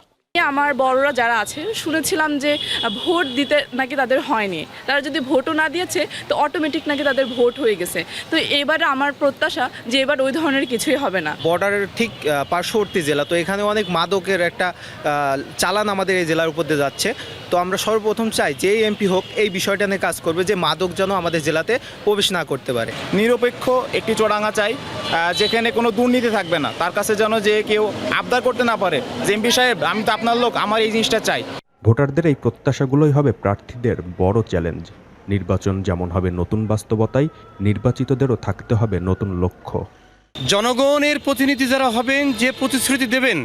আমার বড়রা যারা আছে শুনেছিলাম যে ভোট দিতে নাকি তাদের হয়নি, তারা যদি ভোটও না দিয়েছে তো অটোমেটিক নাকি তাদের ভোট হয়ে গেছে। তো এবার আমার প্রত্যাশা যে এবার ওই ধরনের কিছুই হবে না। বর্ডারের ঠিক পার্শ্ববর্তী জেলা, তো এখানে অনেক মাদকের একটা চালান আমাদের এই জেলার উপর দিয়ে যাচ্ছে। তো আমরা সর্বপ্রথম চাই যে এমপি হোক এই বিষয়টা নিয়ে কাজ করবে, যে মাদক যেন আমাদের জেলাতে প্রবেশ না করতে পারে। নিরপেক্ষ একটি চুয়াডাঙ্গা চাই, যেখানে কোনো দুর্নীতি থাকবে না, তার কাছে যেন যে কেউ আবদার করতে না পারে যে এমপি সাহেব আমি তো আপনার লোক, আমার এই জিনিসটা চাই। ভোটারদের এই প্রত্যাশাগুলোই হবে প্রার্থীদের বড় চ্যালেঞ্জ। নির্বাচন যেমন হবে নতুন বাস্তবতায়, নির্বাচিতদেরও থাকতে হবে নতুন লক্ষ্য। জনগণের প্রতিনিধি যারা হবেন, যে প্রতিশ্রুতি দেবেন,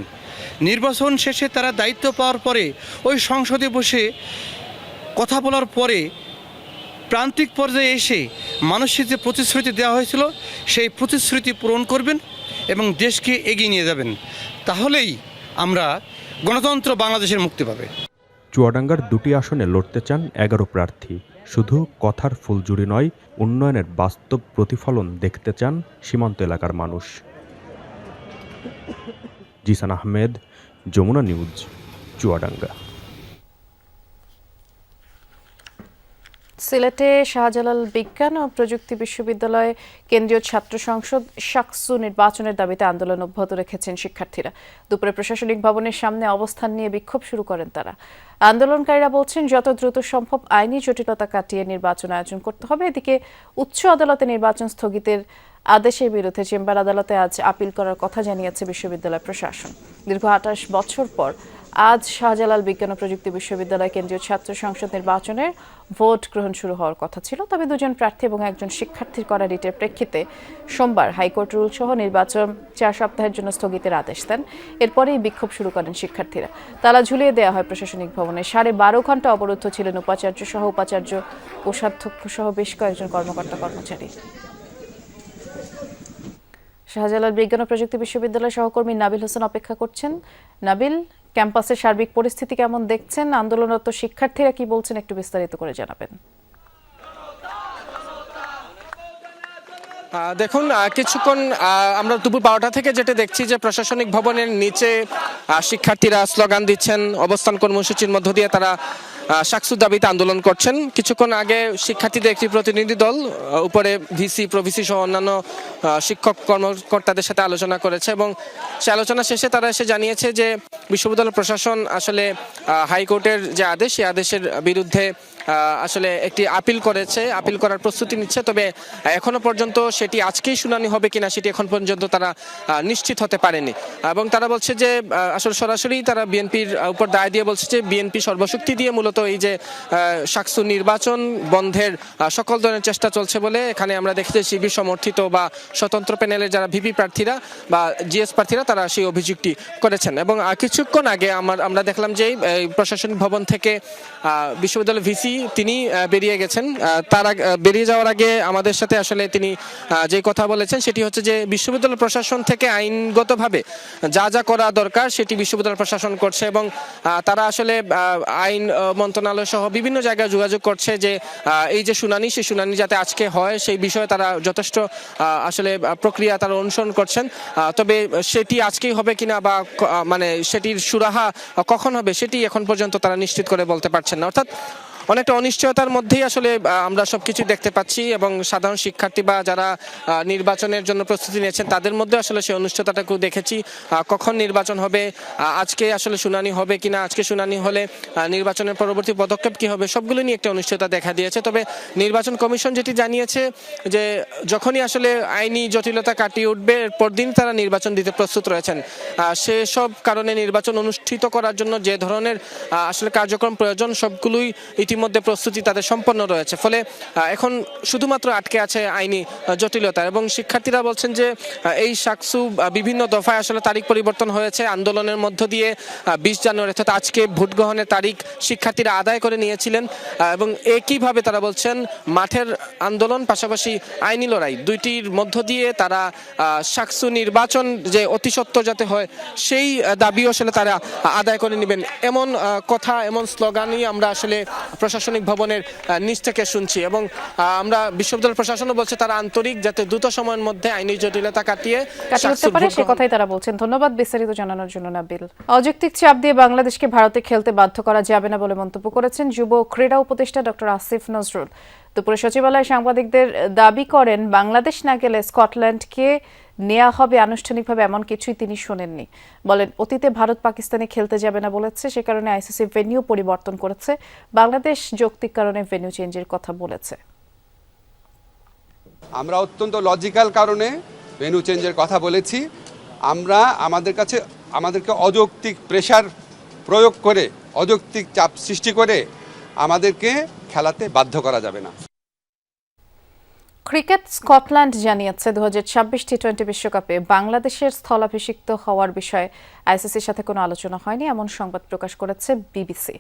নির্বাচন শেষে তারা দায়িত্ব পাওয়ার পরে ওই সংসদে বসে কথা বলার পরে প্রান্তিক পর্যায়ে এসে মানুষের যে প্রতিশ্রুতি দেওয়া হয়েছিল সেই প্রতিশ্রুতি পূরণ করবেন এবং দেশকে এগিয়ে নিয়ে যাবেন। তাহলেই আমরা গণতন্ত্র বাংলাদেশের মুক্তি পাবে। চুয়াডাঙ্গার দুটি আসনে লড়তে চান 11 প্রার্থী। শুধু কথার ফুলজুরি নয়, উন্নয়নের বাস্তব প্রতিফলন দেখতে চান সীমান্ত এলাকার মানুষ। জিসান আহমেদ, যমুনা নিউজ, চুয়াডাঙ্গা। সিলেটে শাহজালাল বিজ্ঞান ও প্রযুক্তি বিশ্ববিদ্যালয়ে কেন্দ্রীয় ছাত্র সংসদ শাকসু নির্বাচনের দাবিতে আন্দোলন অব্যাহত রেখেছেন শিক্ষার্থীরা। দুপুরে প্রশাসনিক ভবনের সামনে অবস্থান নিয়ে বিক্ষোভ শুরু করেন তারা। আন্দোলনকারীরা বলছেন যত দ্রুত সম্ভব আইনি জটিলতা কাটিয়ে নির্বাচন আয়োজন করতে হবে। এদিকে উচ্চ আদালতে নির্বাচন স্থগিতের আদেশের বিরুদ্ধে চেম্বার আদালতে আজ আপিল করার কথা জানিয়েছে বিশ্ববিদ্যালয় প্রশাসন। দীর্ঘ 28 বছর পর আজ শাহজালাল বিজ্ঞান ও প্রযুক্তি বিশ্ববিদ্যালয় কেন্দ্রীয় ছাত্র সংসদ নির্বাচনের ভোট গ্রহণ শুরু হওয়ার কথা ছিল, তবে 2 প্রার্থী এবং 1 শিক্ষার্থীর করা রিটের প্রেক্ষিতে সোমবার হাইকোর্ট রুল সহ নির্বাচন 4 সপ্তাহের জন্য স্থগিতের আদেশ দেন। এরপরেই বিক্ষোভ শুরু করেন শিক্ষার্থীরা। তালা ঝুলিয়ে দেওয়া হয় প্রশাসনিক ভবনে। 12.5 ঘন্টা অবরুদ্ধ ছিলেন উপাচার্য সহ উপাচার্য, কোষাধ্যক্ষ সহ বেশ কয়েকজন কর্মকর্তা কর্মচারী। শাহজালাল বিজ্ঞান ও প্রযুক্তি বিশ্ববিদ্যালয়ের সহকর্মী নাবিল হোসেন অপেক্ষা করছেন। নাবিল, ক্যাম্পাসের সার্বিক পরিস্থিতি কেমন দেখছেন? আন্দোলনরত শিক্ষার্থীরা কি বলছেন একটু বিস্তারিত করে জানাবেন। দেখুন, কিছুক্ষণ আমরা দুপুর 12টা থেকে যেটা দেখছি যে প্রশাসনিক ভবনের নিচে শিক্ষার্থীরা স্লোগান দিচ্ছেন, অবস্থান কর্মসূচির মধ্য দিয়ে তারা শাকসুর দাবিতে আন্দোলন করছেন। কিছুক্ষণ আগে শিক্ষার্থীদের একটি প্রতিনিধি দল উপরে ভিসি, প্রভিসি সহ অন্যান্য শিক্ষক কর্মকর্তাদের সাথে আলোচনা করেছে এবং সে আলোচনা শেষে তারা এসে জানিয়েছে যে বিশ্ববিদ্যালয় প্রশাসন আসলে হাইকোর্টের যে আদেশ, সেই আদেশের বিরুদ্ধে আসলে একটি আপিল করেছে, আপিল করার প্রস্তুতি নিচ্ছে। তবে এখনো পর্যন্ত সেটি আজকেই শুনানি হবে কিনা সেটি এখন পর্যন্ত তারা নিশ্চিত হতে পারেনি এবং তারা বলছে যে আসলে সরাসরি তারা বিএনপির উপর দায় দিয়ে বলছে যে বিএনপি সর্বশক্তি দিয়ে মূলত এই যে শাকসু নির্বাচন বন্ধের সকল ধরনের চেষ্টা চলছে বলে এখানে আমরা দেখেছি শিবির সমর্থিত বা স্বতন্ত্র প্যানেলের যারা ভিপি প্রার্থীরা বা জিএস প্রার্থীরা তারা সেই অভিযোগটি করেছেন। এবং কিছুক্ষণ আগে আমরা দেখলাম যে প্রশাসনিক ভবন থেকে বিশ্ববিদ্যালয় ভিসি তিনি বেরিয়ে গেছেন। তারা বেরিয়ে যাওয়ার আগে আমাদের সাথে আসলে তিনি যে কথা বলেছেন সেটি হচ্ছে যে বিশ্ববিদ্যালয় প্রশাসন থেকে আইনগতভাবে যা যা করা দরকার সেটি বিশ্ববিদ্যালয় প্রশাসন করছে এবং তারা আসলে আইন মন্ত্রণালয় সহ বিভিন্ন জায়গায় যোগাযোগ করছে যে এই যে শুনানি, সেই শুনানি যাতে আজকে হয় সেই বিষয়ে তারা যথেষ্ট আসলে প্রক্রিয়া তারা অনুসরণ করছেন। তবে সেটি আজকেই হবে কিনা বা সেটির সুরাহা কখন হবে সেটি এখন পর্যন্ত তারা নিশ্চিত করে বলতে পারছেন না। অর্থাৎ অনেকটা অনিশ্চয়তার মধ্যেই আসলে আমরা সবকিছু দেখতে পাচ্ছি এবং সাধারণ শিক্ষার্থী বা যারা নির্বাচনের জন্য প্রস্তুতি নিয়েছেন তাদের মধ্যে আসলে সেই অনিশ্চয়তাটাকে দেখেছি। কখন নির্বাচন হবে, আজকে আসলে শুনানি হবে কিনা, আজকে শুনানি হলে নির্বাচনের পরবর্তী পদক্ষেপ কি হবে, সবগুলো নিয়ে একটা অনিশ্চয়তা দেখা দিয়েছে। তবে নির্বাচন কমিশন যেটি জানিয়েছে যে যখনই আসলে আইনি জটিলতা কাটিয়ে উঠবে এরপর দিন তারা নির্বাচন দিতে প্রস্তুত রয়েছেন। সেসব কারণে নির্বাচন অনুষ্ঠিত করার জন্য যে ধরনের আসলে কার্যক্রম প্রয়োজন সবগুলোই ইতিমধ্যে প্রস্তুতি তাদের সম্পন্ন রয়েছে। ফলে এখন শুধুমাত্র আটকে আছে আইনি জটিলতা। এবং শিক্ষার্থীরা বলছেন যে এই শাকসু বিভিন্ন দফায় আসলে তারিখ পরিবর্তন হয়েছে। আন্দোলনের মধ্য দিয়ে 20 জানুয়ারি অর্থাৎ আজকে ভোট গ্রহণের তারিখ শিক্ষার্থীরা আদায় করে নিয়েছিলেন এবং একইভাবে তারা বলছেন মাঠের আন্দোলন পাশাপাশি আইনি লড়াই দুইটির মধ্য দিয়ে তারা শাকসু নির্বাচন যে অতি সত্বর যাতে হয় সেই দাবিও আসলে তারা আদায় করে নেবেন, এমন কথা এমন স্লোগানই আমরা আসলে প্রশাসনিক ভবনের নিচ থেকে শুনছি। এবং আমরা বিশ্ববিদ্যালয় প্রশাসনও বলছে তারা আন্তরিক যাতে দ্রুত সময়ের মধ্যে আইনি জটিলতা কাটিয়ে উঠতে পারে সে কথাই তারা বলছেন। ধন্যবাদ বিস্তারিত জানানোর জন্য নাবিল। অযৌক্তিক চাপ দিয়ে বাংলাদেশকে ভারতে খেলতে বাধ্য করা যাবে না বলে মন্তব্য করেছেন যুব ক্রীড়া উপদেষ্টা ডক্টর আসিফ নজরুল। দুপুরে সচিবালয়ে সাংবাদিকদের দাবি করেন বাংলাদেশ না গেলে স্কটল্যান্ডকে নেওয়া হবে আনুষ্ঠানিকভাবে, এমন কিছুই তিনি শোনেননি। বলেন অতীতে ভারত পাকিস্তানে খেলতে যাবে না বলেছে, সে কারণে আইসিসি ভেন্যু পরিবর্তন করেছে। বাংলাদেশ যৌক্তিক কারণে ভেন্যু চেঞ্জের কথা বলেছে। আমরা অত্যন্ত লজিক্যাল কারণে ভেন্যু চেঞ্জের কথা বলেছি। আমরা আমাদেরকে অযৌক্তিক প্রেসার প্রয়োগ করে অযৌক্তিক চাপ সৃষ্টি করে আমাদেরকে খেলাতে বাধ্য করা যাবে না। ক্রিকেট স্কটল্যান্ড জানিয়েছে 2026 টি-20 বিশ্বকাপে বাংলাদেশের স্থলাভিষিক্ত হওয়ার বিষয়ে আইসিসির সাথে কোনো আলোচনা হয়নি, এমন সংবাদ প্রকাশ করেছে বিবিসি।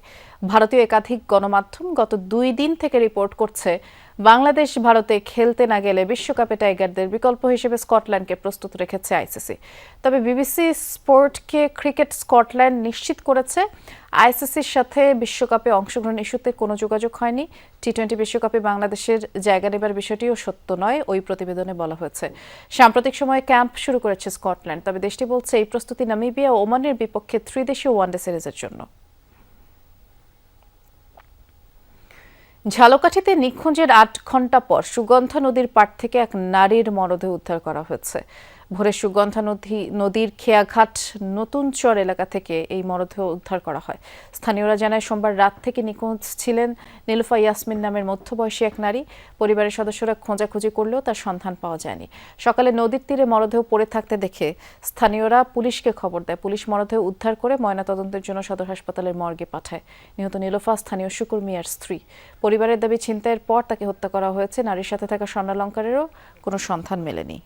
ভারতীয় একাধিক গণমাধ্যম গত 2 দিন থেকে রিপোর্ট করছে বাংলাদেশ ভারতে খেলতে না গেলে বিশ্বকাপে টাইগারদের বিকল্প হিসেবে স্কটল্যান্ডকে প্রস্তুত রেখেছে আইসিসি। তবে বিবিসি স্পোর্টকে ক্রিকেট স্কটল্যান্ড নিশ্চিত করেছে আইসিসির সাথে বিশ্বকাপে অংশগ্রহণ ইস্যুতে কোনো যোগাযোগ হয়নি। টি-20 বিশ্বকাপে বাংলাদেশের জায়গা নেবার বিষয়টিও সত্য নয়, ওই প্রতিবেদনে বলা হয়েছে। সাম্প্রতিক সময়ে ক্যাম্প শুরু করেছে স্কটল্যান্ড, তবে দেশটি বলছে এই প্রস্তুতি নামিবিয়া ও ওমানের বিপক্ষে ত্রিদেশীয় ওয়ানডে সিরিজের জন্য। ঝালকাঠিতে নিখোঁজের 8 ঘণ্টা পর সুগন্ধা নদীর পাড় থেকে এক নারীর মরদেহ উদ্ধার করা হয়েছে। ভোরে সুগন্ধা নদীর খেয়াঘাট নতুন চর এলাকা থেকে এই মরদেহ উদ্ধার করা হয়। স্থানীয়রা জানায় সোমবার রাত থেকে নিখোঁজ ছিলেন নীলুফা ইয়াসমিন নামের মধ্যবয়সী এক নারী। পরিবারের সদস্যরা খোঁজাখুঁজি করলেও তার সন্ধান পাওয়া যায়নি। সকালে নদীর তীরে মরদেহ পড়ে থাকতে দেখে স্থানীয়রা পুলিশকে খবর দেয়। পুলিশ মরদেহ উদ্ধার করে ময়নাতদন্তের জন্য সদর হাসপাতালের মর্গে পাঠায়। নিহত নীলুফা স্থানীয় শুকুর মিয়ার স্ত্রী। পরিবারের দাবি ছিনতাইয়ের পর তাকে হত্যা করা হয়েছে। নারীর সাথে থাকা স্বর্ণালংকারেরও কোনো সন্ধান মেলেনি।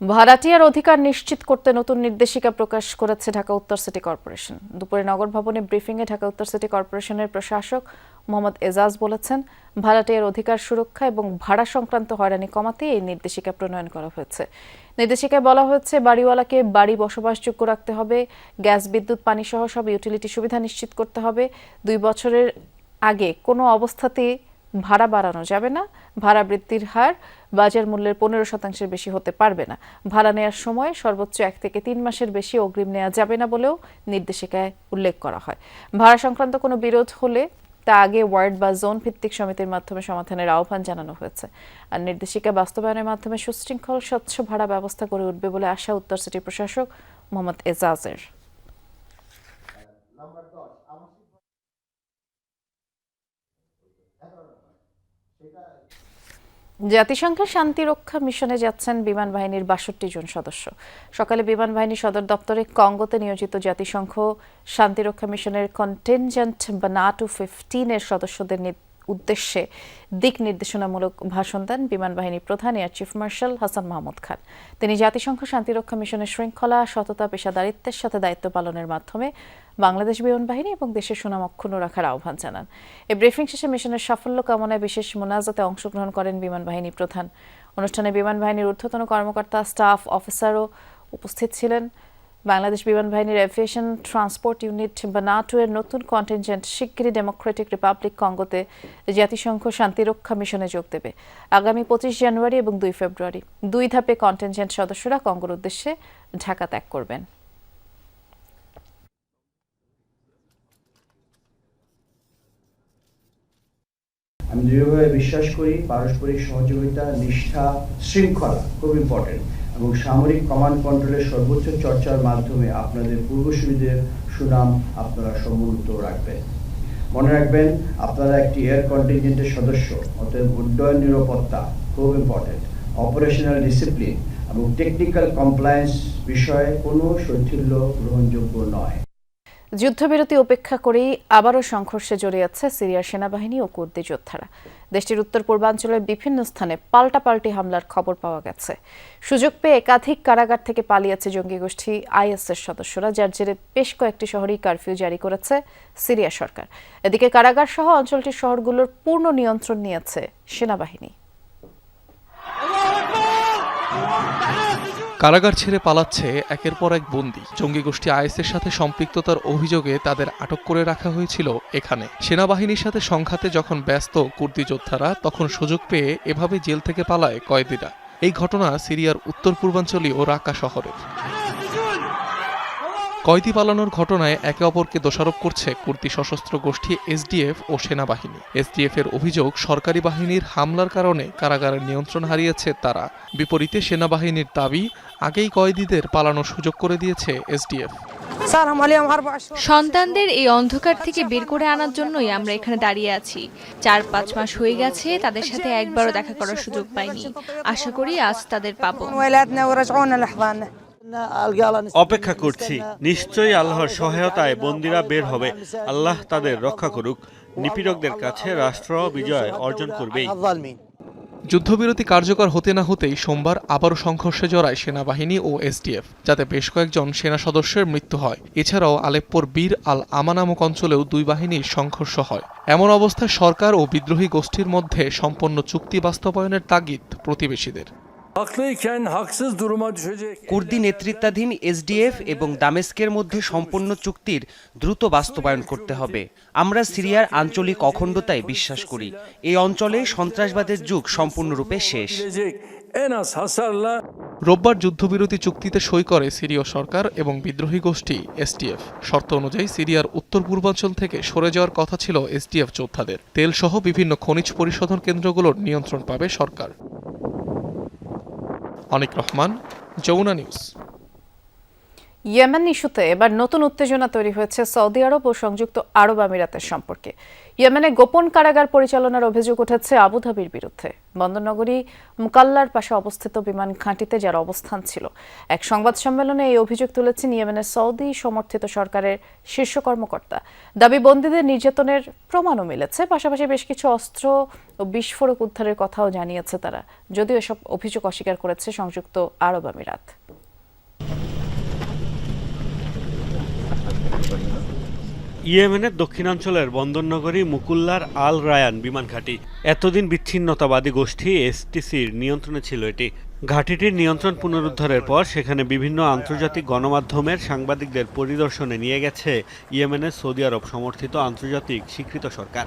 ভাড়াটিয়ার অধিকার নিশ্চিত করতে নতুন নির্দেশিকা প্রকাশ করেছে ঢাকা উত্তর সিটি কর্পোরেশন। দুপুরে নগর ভবনে ব্রিফিংয়ে ঢাকা উত্তর সিটি কর্পোরেশনের প্রশাসক মোহাম্মদ এজাজ বলেছেন ভাড়াটিয়ার অধিকার সুরক্ষা এবং ভাড়া সংক্রান্ত হয়রানি কমাতে এই নির্দেশিকা প্রণয়ন করা হয়েছে। নির্দেশিকায় বলা হয়েছে বাড়িওয়ালাকে বাড়ি বসবাসযোগ্য রাখতে হবে, গ্যাস বিদ্যুৎ পানি সহ সব ইউটিলিটি সুবিধা নিশ্চিত করতে হবে, 2 বছরের আগে কোনো অবস্থাতেই ভাড়া বাড়ানো যাবে না, ভাড়া বৃদ্ধির হার বাজার মূল্যের 15% বেশি হতে পারবে না, ভাড়া নেওয়ার সময় সর্বোচ্চ 1 থেকে 3 মাসের বেশি অগ্রিম নেওয়া যাবে না বলেও নির্দেশিকায় উল্লেখ করা হয়। ভাড়া সংক্রান্ত কোনো বিরোধ হলে তা আগে ওয়ার্ড বা জোন ভিত্তিক সমিতির মাধ্যমে সমাধানের আহ্বান জানানো হয়েছে। আর নির্দেশিকা বাস্তবায়নের মাধ্যমে সুশৃঙ্খল স্বচ্ছ ভাড়া ব্যবস্থা গড়ে উঠবে বলে আশা উত্তর সিটি প্রশাসক মোহাম্মদ এজাজের। জাতিসংঘের শান্তিরক্ষা মিশনে যাচ্ছেন বিমান বাহিনীর 62 জন সদস্য। সকালে বিমান বাহিনী সদর দপ্তরে কঙ্গোতে নিয়োজিত জাতিসংঘ শান্তিরক্ষা মিশনের কন্টিনজেন্ট বা NATO 15 সদস্যদের উদ্দেশ্যে দিক নির্দেশনামূলক ভাষণ দেন বিমান বাহিনীর প্রধান air chief marshal Hasan Mahmud Khan. তিনি জাতিসংঘ শান্তিরক্ষা মিশনের শৃঙ্খলা, সততা, পেশাদারিত্বের সাথে দায়িত্ব পালনের মাধ্যমে বাংলাদেশ বিমান বাহিনী এবং দেশের সুনাম অক্ষুণ্ণ রাখার আহ্বান জানান। এই ব্রিফিং শেষে মিশনের সাফল্য কামনায় বিশেষ মোনাজাতে অংশগ্রহণ করেন বিমান বাহিনী প্রধান। অনুষ্ঠানে বিমান বাহিনীর ঊর্ধ্বতন কর্মকর্তা, স্টাফ অফিসারও উপস্থিত ছিলেন। বাংলাদেশ বিমান বাহিনীর এভিয়েশন ট্রান্সপোর্ট ইউনিট বা NATO এর নতুন কন্টিনজেন্ট শিগগিরই ডেমোক্রেটিক রিপাবলিক কঙ্গোতে জাতিসংঘ শান্তিরক্ষা মিশনে যোগ দেবে। আগামী 25 জানুয়ারি এবং 2 ফেব্রুয়ারি 2 ধাপে কন্টিনজেন্ট সদস্যরা কঙ্গোর উদ্দেশ্যে ঢাকা ত্যাগ করবেন। আমি দৃঢ়ভাবে বিশ্বাস করি পারস্পরিক সহযোগিতা, নিষ্ঠা, শৃঙ্খলা খুব ইম্পর্টেন্ট এবং সামরিক কমান্ড কন্ট্রোলের সর্বোচ্চ চর্চার মাধ্যমে আপনাদের পূর্বসূরিদের সুনাম আপনারা সমুন্নত রাখবেন। মনে রাখবেন আপনারা একটি এয়ার কন্টিনজেন্টের সদস্য, অতএব উড্ডয়ন নিরাপত্তা খুব ইম্পর্টেন্ট। অপারেশনাল ডিসিপ্লিন এবং টেকনিক্যাল কমপ্লায়েন্স বিষয়ে কোনো শৈথিল্য গ্রহণযোগ্য নয়। যুদ্ধবিরতি উপেক্ষা করেই আবারও সংঘর্ষে জড়িয়েছে সিরিয়ার সেনাবাহিনী ও কুর্দি যোদ্ধারা। দেশটির উত্তর পূর্বাঞ্চলের বিভিন্ন স্থানে পাল্টাপাল্টি হামলার খবর পাওয়া গেছে। সুযোগ পেয়ে একাধিক কারাগার থেকে পালিয়েছে জঙ্গি গোষ্ঠী আইএসের সদস্যরা, যার জেরে বেশ কয়েকটি শহরেই কারফিউ জারি করেছে সিরিয়া সরকার। এদিকে কারাগার সহ অঞ্চলটির শহরগুলোর পূর্ণ নিয়ন্ত্রণ নিয়েছে সেনাবাহিনী। কারাগার ছেড়ে পালাচ্ছে একের পর এক বন্দী। জঙ্গি গোষ্ঠী আইএসের সাথে সম্পৃক্ততার অভিযোগে তাদের আটক করে রাখা হয়েছিল এখানে। সেনাবাহিনীর সাথে সংঘাতে যখন ব্যস্ত কুর্দি যোদ্ধারা, তখন সুযোগ পেয়ে এভাবে জেল থেকে পালায় কয়েদিরা। এই ঘটনা সিরিয়ার উত্তর পূর্বাঞ্চলীয় রাকা শহরের। কয়েদি পালানোর ঘটনায় একে অপরকে দোষারোপ করছে কুর্দি সশস্ত্র গোষ্ঠী এসডিএফ ও সেনাবাহিনী। এসডিএফ এর অভিযোগ, সরকারি বাহিনীর হামলার কারণে কারাগারের নিয়ন্ত্রণ হারিয়েছে তারা। বিপরীতে সেনাবাহিনীর দাবি, আগেই কয়েদিদের পালানোর সুযোগ করে দিয়েছে এসডিএফ। সন্তানদের এই অন্ধকার থেকে বের করে আনার জন্যই আমরা এখানে দাঁড়িয়ে আছি। 4-5 মাস হয়ে গেছে তাদের সাথে একবারও দেখা করার সুযোগ পাইনি। আশা করি আজ তাদের পাবো। অপেক্ষা করছি, নিশ্চয়ই আল্লাহর সহায়তায় বন্দীরা বের হবে। আল্লাহ তাদের রক্ষা করুক। নিপীড়কদের কাছে রাষ্ট্র বিজয় অর্জন করবেই। যুদ্ধবিরতি কার্যকর হতে না হতেই সোমবার আবারও সংঘর্ষে জড়ায় সেনাবাহিনী ও এসডিএফ, যাতে বেশ কয়েকজন সেনা সদস্যের মৃত্যু হয়। এছাড়াও আলেপ্পোর বীর আল আমা নামক অঞ্চলেও দুই বাহিনীর সংঘর্ষ হয়। এমন অবস্থায় সরকার ও বিদ্রোহী গোষ্ঠীর মধ্যে সম্পন্ন চুক্তি বাস্তবায়নের তাগিদ প্রতিবেশীদের। কুর্দি নেতৃত্বাধীন এসডিএফ এবং দামেস্কের মধ্যে সম্পন্ন চুক্তির দ্রুত বাস্তবায়ন করতে হবে। আমরা সিরিয়ার আঞ্চলিক অখণ্ডতায় বিশ্বাস করি। এই অঞ্চলে সন্ত্রাসবাদের যুগ সম্পূর্ণরূপে শেষ। রোববার যুদ্ধবিরতি চুক্তিতে সই করে সিরীয় সরকার এবং বিদ্রোহী গোষ্ঠী এসডিএফ। শর্ত অনুযায়ী সিরিয়ার উত্তর পূর্বাঞ্চল থেকে সরে যাওয়ার কথা ছিল এসডিএফ যোদ্ধাদের। তেল সহ বিভিন্ন খনিজ পরিশোধন কেন্দ্রগুলোর নিয়ন্ত্রণ পাবে সরকার। অনিক রহমান, যমুনা নিউজ। ইয়েমেন ইস্যুতে এবার নতুন উত্তেজনা তৈরি হয়েছে সৌদি আরব ও সংযুক্ত আরব আমিরাতের সম্পর্কে। ইয়েমেনে গোপন কারাগার পরিচালনার অভিযোগ উঠেছে আবুধাবির বিরুদ্ধে। বন্দরনগরী মুকাল্লার পাশে অবস্থিত বিমান ঘাঁটিতে যার অবস্থান ছিল। এক সংবাদ সম্মেলনে এই অভিযোগ তুলেছেন ইয়েমেনের সৌদি সমর্থিত সরকারের শীর্ষ কর্মকর্তা। দাবি, বন্দীদের নির্যাতনের প্রমাণও মিলেছে। পাশাপাশি বেশ কিছু অস্ত্র ও বিস্ফোরক উদ্ধারের কথাও জানিয়েছে তারা, যদিও এসব অভিযোগ অস্বীকার করেছে সংযুক্ত আরব আমিরাত। ইয়েমেনের দক্ষিণাঞ্চলের বন্দরনগরী মুকুল্লার আল রায়ান বিমান ঘাঁটি। এতদিন বিচ্ছিন্নতাবাদী গোষ্ঠী এসটিসির নিয়ন্ত্রণে ছিল এটি। ঘাঁটিটির নিয়ন্ত্রণ পুনরুদ্ধারের পর সেখানে বিভিন্ন আন্তর্জাতিক গণমাধ্যমের সাংবাদিকদের পরিদর্শনে নিয়ে গেছে ইয়েমেনের সৌদি আরব সমর্থিত আন্তর্জাতিক স্বীকৃত সরকার।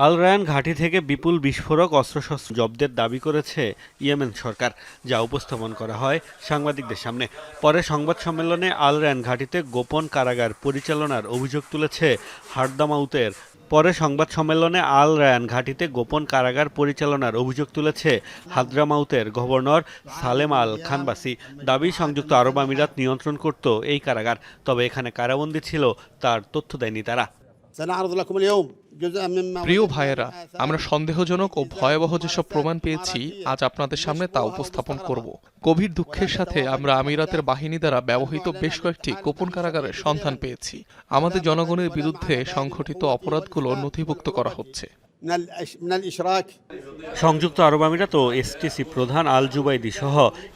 আল রায়ান ঘাঁটি থেকে বিপুল বিস্ফোরক অস্ত্রশস্ত্র জব্দের দাবি করেছে ইয়েমেন সরকার, যা উপস্থাপন করা হয় সাংবাদিকদের সামনে। পরে সংবাদ সম্মেলনে আল রায়ান ঘাঁটিতে গোপন কারাগার পরিচালনার অভিযোগ তুলেছে হারদামাউতের হাদ্রামাউতের গভর্নর সালেম আল খানবাসি। দাবি, সংযুক্ত আরব আমিরাত নিয়ন্ত্রণ করত এই কারাগার, তবে এখানে কারাবন্দী ছিল তার তথ্য দেয়নি তারা। প্রিয় ভাইয়েরা, আমরা সন্দেহজনক ও ভয়াবহ যেসব প্রমাণ পেয়েছি আজ আপনাদের সামনে তা উপস্থাপন করব। গভীর দুঃখের সাথে আমরা আমিরাতের বাহিনী দ্বারা ব্যবহৃত বেশ কয়েকটি গোপন কারাগারের সন্ধান পেয়েছি। আমাদের জনগণের বিরুদ্ধে সংঘটিত অপরাধগুলো নথিভুক্ত করা হচ্ছে। সংযুক্ত আরব আমিরাত ও এসটিসি প্রধান আল জুবাইদি সহ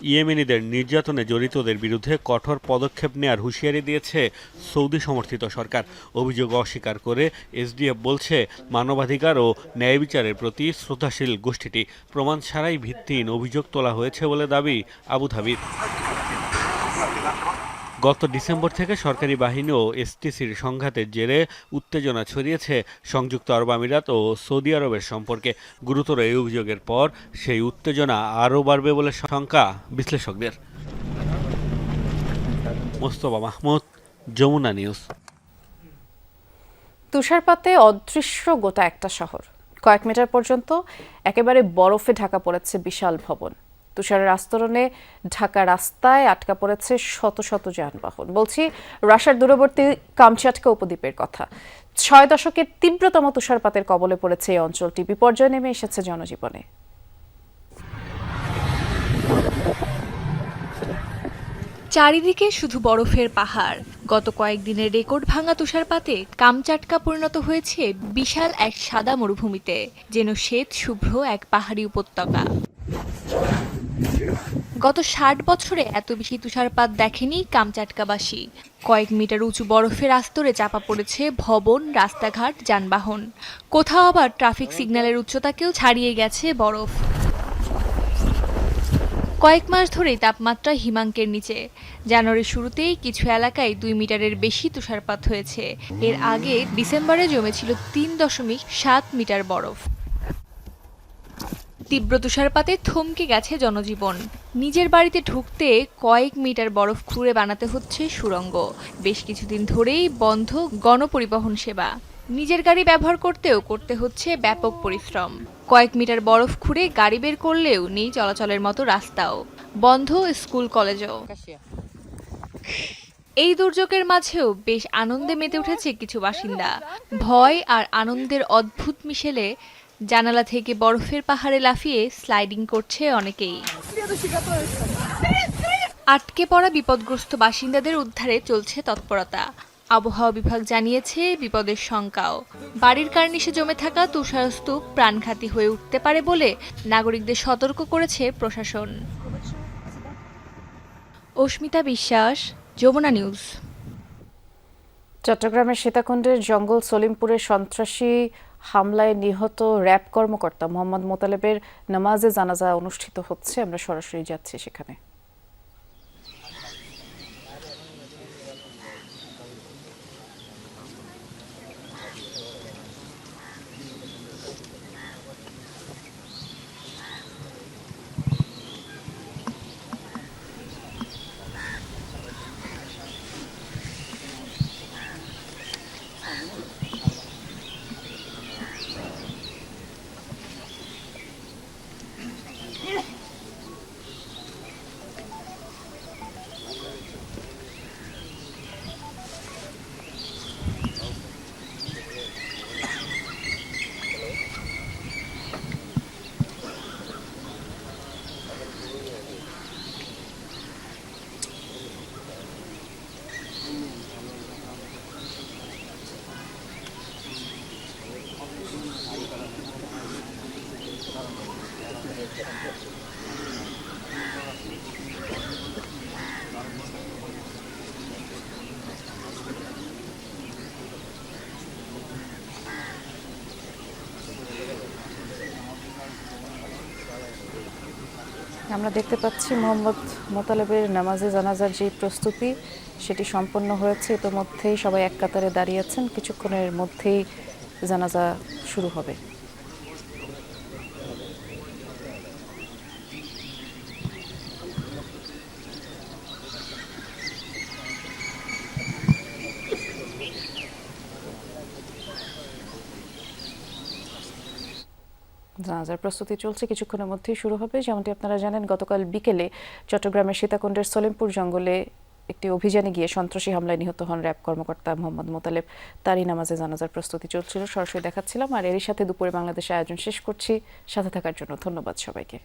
ইয়েমেনিদের নির্যাতনে জড়িতদের বিরুদ্ধে কঠোর পদক্ষেপ নেয়ার হুঁশিয়ারি দিয়েছে সৌদি সমর্থিত সরকার। অভিযোগ অস্বীকার করে এসডিএফ বলছে, মানবাধিকার ও ন্যায় বিচারের প্রতি শ্রদ্ধাশীল গোষ্ঠীটি। প্রমাণ ছাড়াই ভিত্তিহীন অভিযোগ তোলা হয়েছে বলে দাবি আবুধাবির। গত ডিসেম্বর থেকে সরকারি বাহিনী ও এসটিসির সংঘাতের জেরে উত্তেজনা ছড়িয়েছে সংযুক্ত আরব আমিরাত ও সৌদি আরবের সম্পর্কে। গুরুতর এই অভিযোগের পর সেই উত্তেজনা আরও বাড়বে বলে শঙ্কা বিশ্লেষকদের। মোস্তফা মাহমুদ, যমুনা নিউজ। তুষারপাতে অদৃশ্য গোটা একটা শহর। কয়েক মিটার পর্যন্ত একেবারে বরফে ঢাকা পড়েছে বিশাল ভবন। তুষারের আস্তরণে ঢাকা রাস্তায় আটকা পড়েছে শত শত যানবাহন। বলছি রাশিয়ার দূরবর্তী কামচাটকা উপদ্বীপের কথা। 6 দশকের তীব্রতম তুষারপাতের কবলে পড়েছে এই অঞ্চলটি। বিপর্যয় নেমে এসেছে জনজীবনে। চারিদিকে শুধু বরফের পাহাড়। গত কয়েকদিনের রেকর্ড ভাঙা তুষারপাতে কামচাটকা পরিণত হয়েছে বিশাল এক সাদা মরুভূমিতে, যেন শ্বেত শুভ্র এক পাহাড়ি উপত্যকা। গত 60 বছরে এত বেশি তুষারপাত দেখেনি কামচাটকাবাসী। কয়েক মিটার উঁচু বরফের আস্তরে চাপা পড়েছে ভবন, রাস্তাঘাট, যানবাহন। কোথাও আবার ট্রাফিক সিগন্যালের উচ্চতাকেও ছাড়িয়ে গেছে বরফ। কয়েক মাস ধরেই তাপমাত্রা হিমাঙ্কের নিচে। জানুয়ারির শুরুতেই কিছু এলাকায় 2 মিটারের বেশি তুষারপাত হয়েছে। এর আগে ডিসেম্বরে জমেছিল 3.7 মিটার বরফ। তীব্র তুষারপাতে থমকে গেছে জনজীবন। নিজের বাড়িতে ঢুকতে কয়েক মিটার বরফ খুঁড়ে বানাতে হচ্ছে সুড়ঙ্গ। বেশ কিছুদিন ধরেই বন্ধ গণপরিবহন সেবা। নিজের গাড়ি ব্যবহার করতে হচ্ছে ব্যাপক পরিশ্রম। কয়েক মিটার বরফ খুঁড়ে গাড়ি বের করলেও নেই চলাচলের মতো রাস্তাও। বন্ধ স্কুল, কলেজও। এই দুর্যোগের মাঝেও বেশ আনন্দে মেতে উঠেছে কিছু বাসিন্দা। ভয় আর আনন্দের অদ্ভুত মিশেলে জানালা থেকে বরফের পাহাড়ে লাফিয়ে স্লাইডিং করছে অনেকেই। আটকে পড়া বিপদগ্রস্ত বাসিন্দাদের উদ্ধারে চলছে তৎপরতা। আবহাওয়া বিভাগ জানিয়েছে বিপদের শঙ্কাও। বাড়ির কার্নিশে জমে থাকা তুষারস্তূপ প্রাণঘাতী হয়ে উঠতে পারে বলে নাগরিকদের সতর্ক করেছে প্রশাসন। অস্মিতা বিশ্বাস, যমুনা নিউজ। চট্টগ্রামের সীতাকুণ্ডের জঙ্গল সলিমপুরে সন্ত্রাসী হামলায় নিহত র্যাব কর্মকর্তা মোহাম্মদ মোতালেবের নামাজে জানাজা অনুষ্ঠিত হচ্ছে। আমরা সরাসরি যাচ্ছি সেখানে। আমরা দেখতে পাচ্ছি মোহাম্মদ মোতালেবের নামাজে জানাজার যে প্রস্তুতি সেটি সম্পন্ন হয়েছে। ইতোমধ্যেই সবাই এক কাতারে দাঁড়িয়েছেন। কিছুক্ষণের মধ্যেই জানাজা শুরু হবে। জানাজার প্রস্তুতি চলছে, কিছুক্ষণের মধ্যেই শুরু হবে। যেমনটি আপনারা জানেন, গতকাল বিকেলে চট্টগ্রামের সীতাকুণ্ডের সলিমপুর জঙ্গলে একটি অভিযানে গিয়ে সন্ত্রাসী হামলায় নিহত হন র্যাব কর্মকর্তা মোহাম্মদ মোতালেব। তারই নামাজে জানাজার প্রস্তুতি চলছিল, সরাসরি দেখাচ্ছিলাম। আর এরই সাথে দুপুরে বাংলাদেশে আয়োজন শেষ করছি। সাথে থাকার জন্য ধন্যবাদ সবাইকে।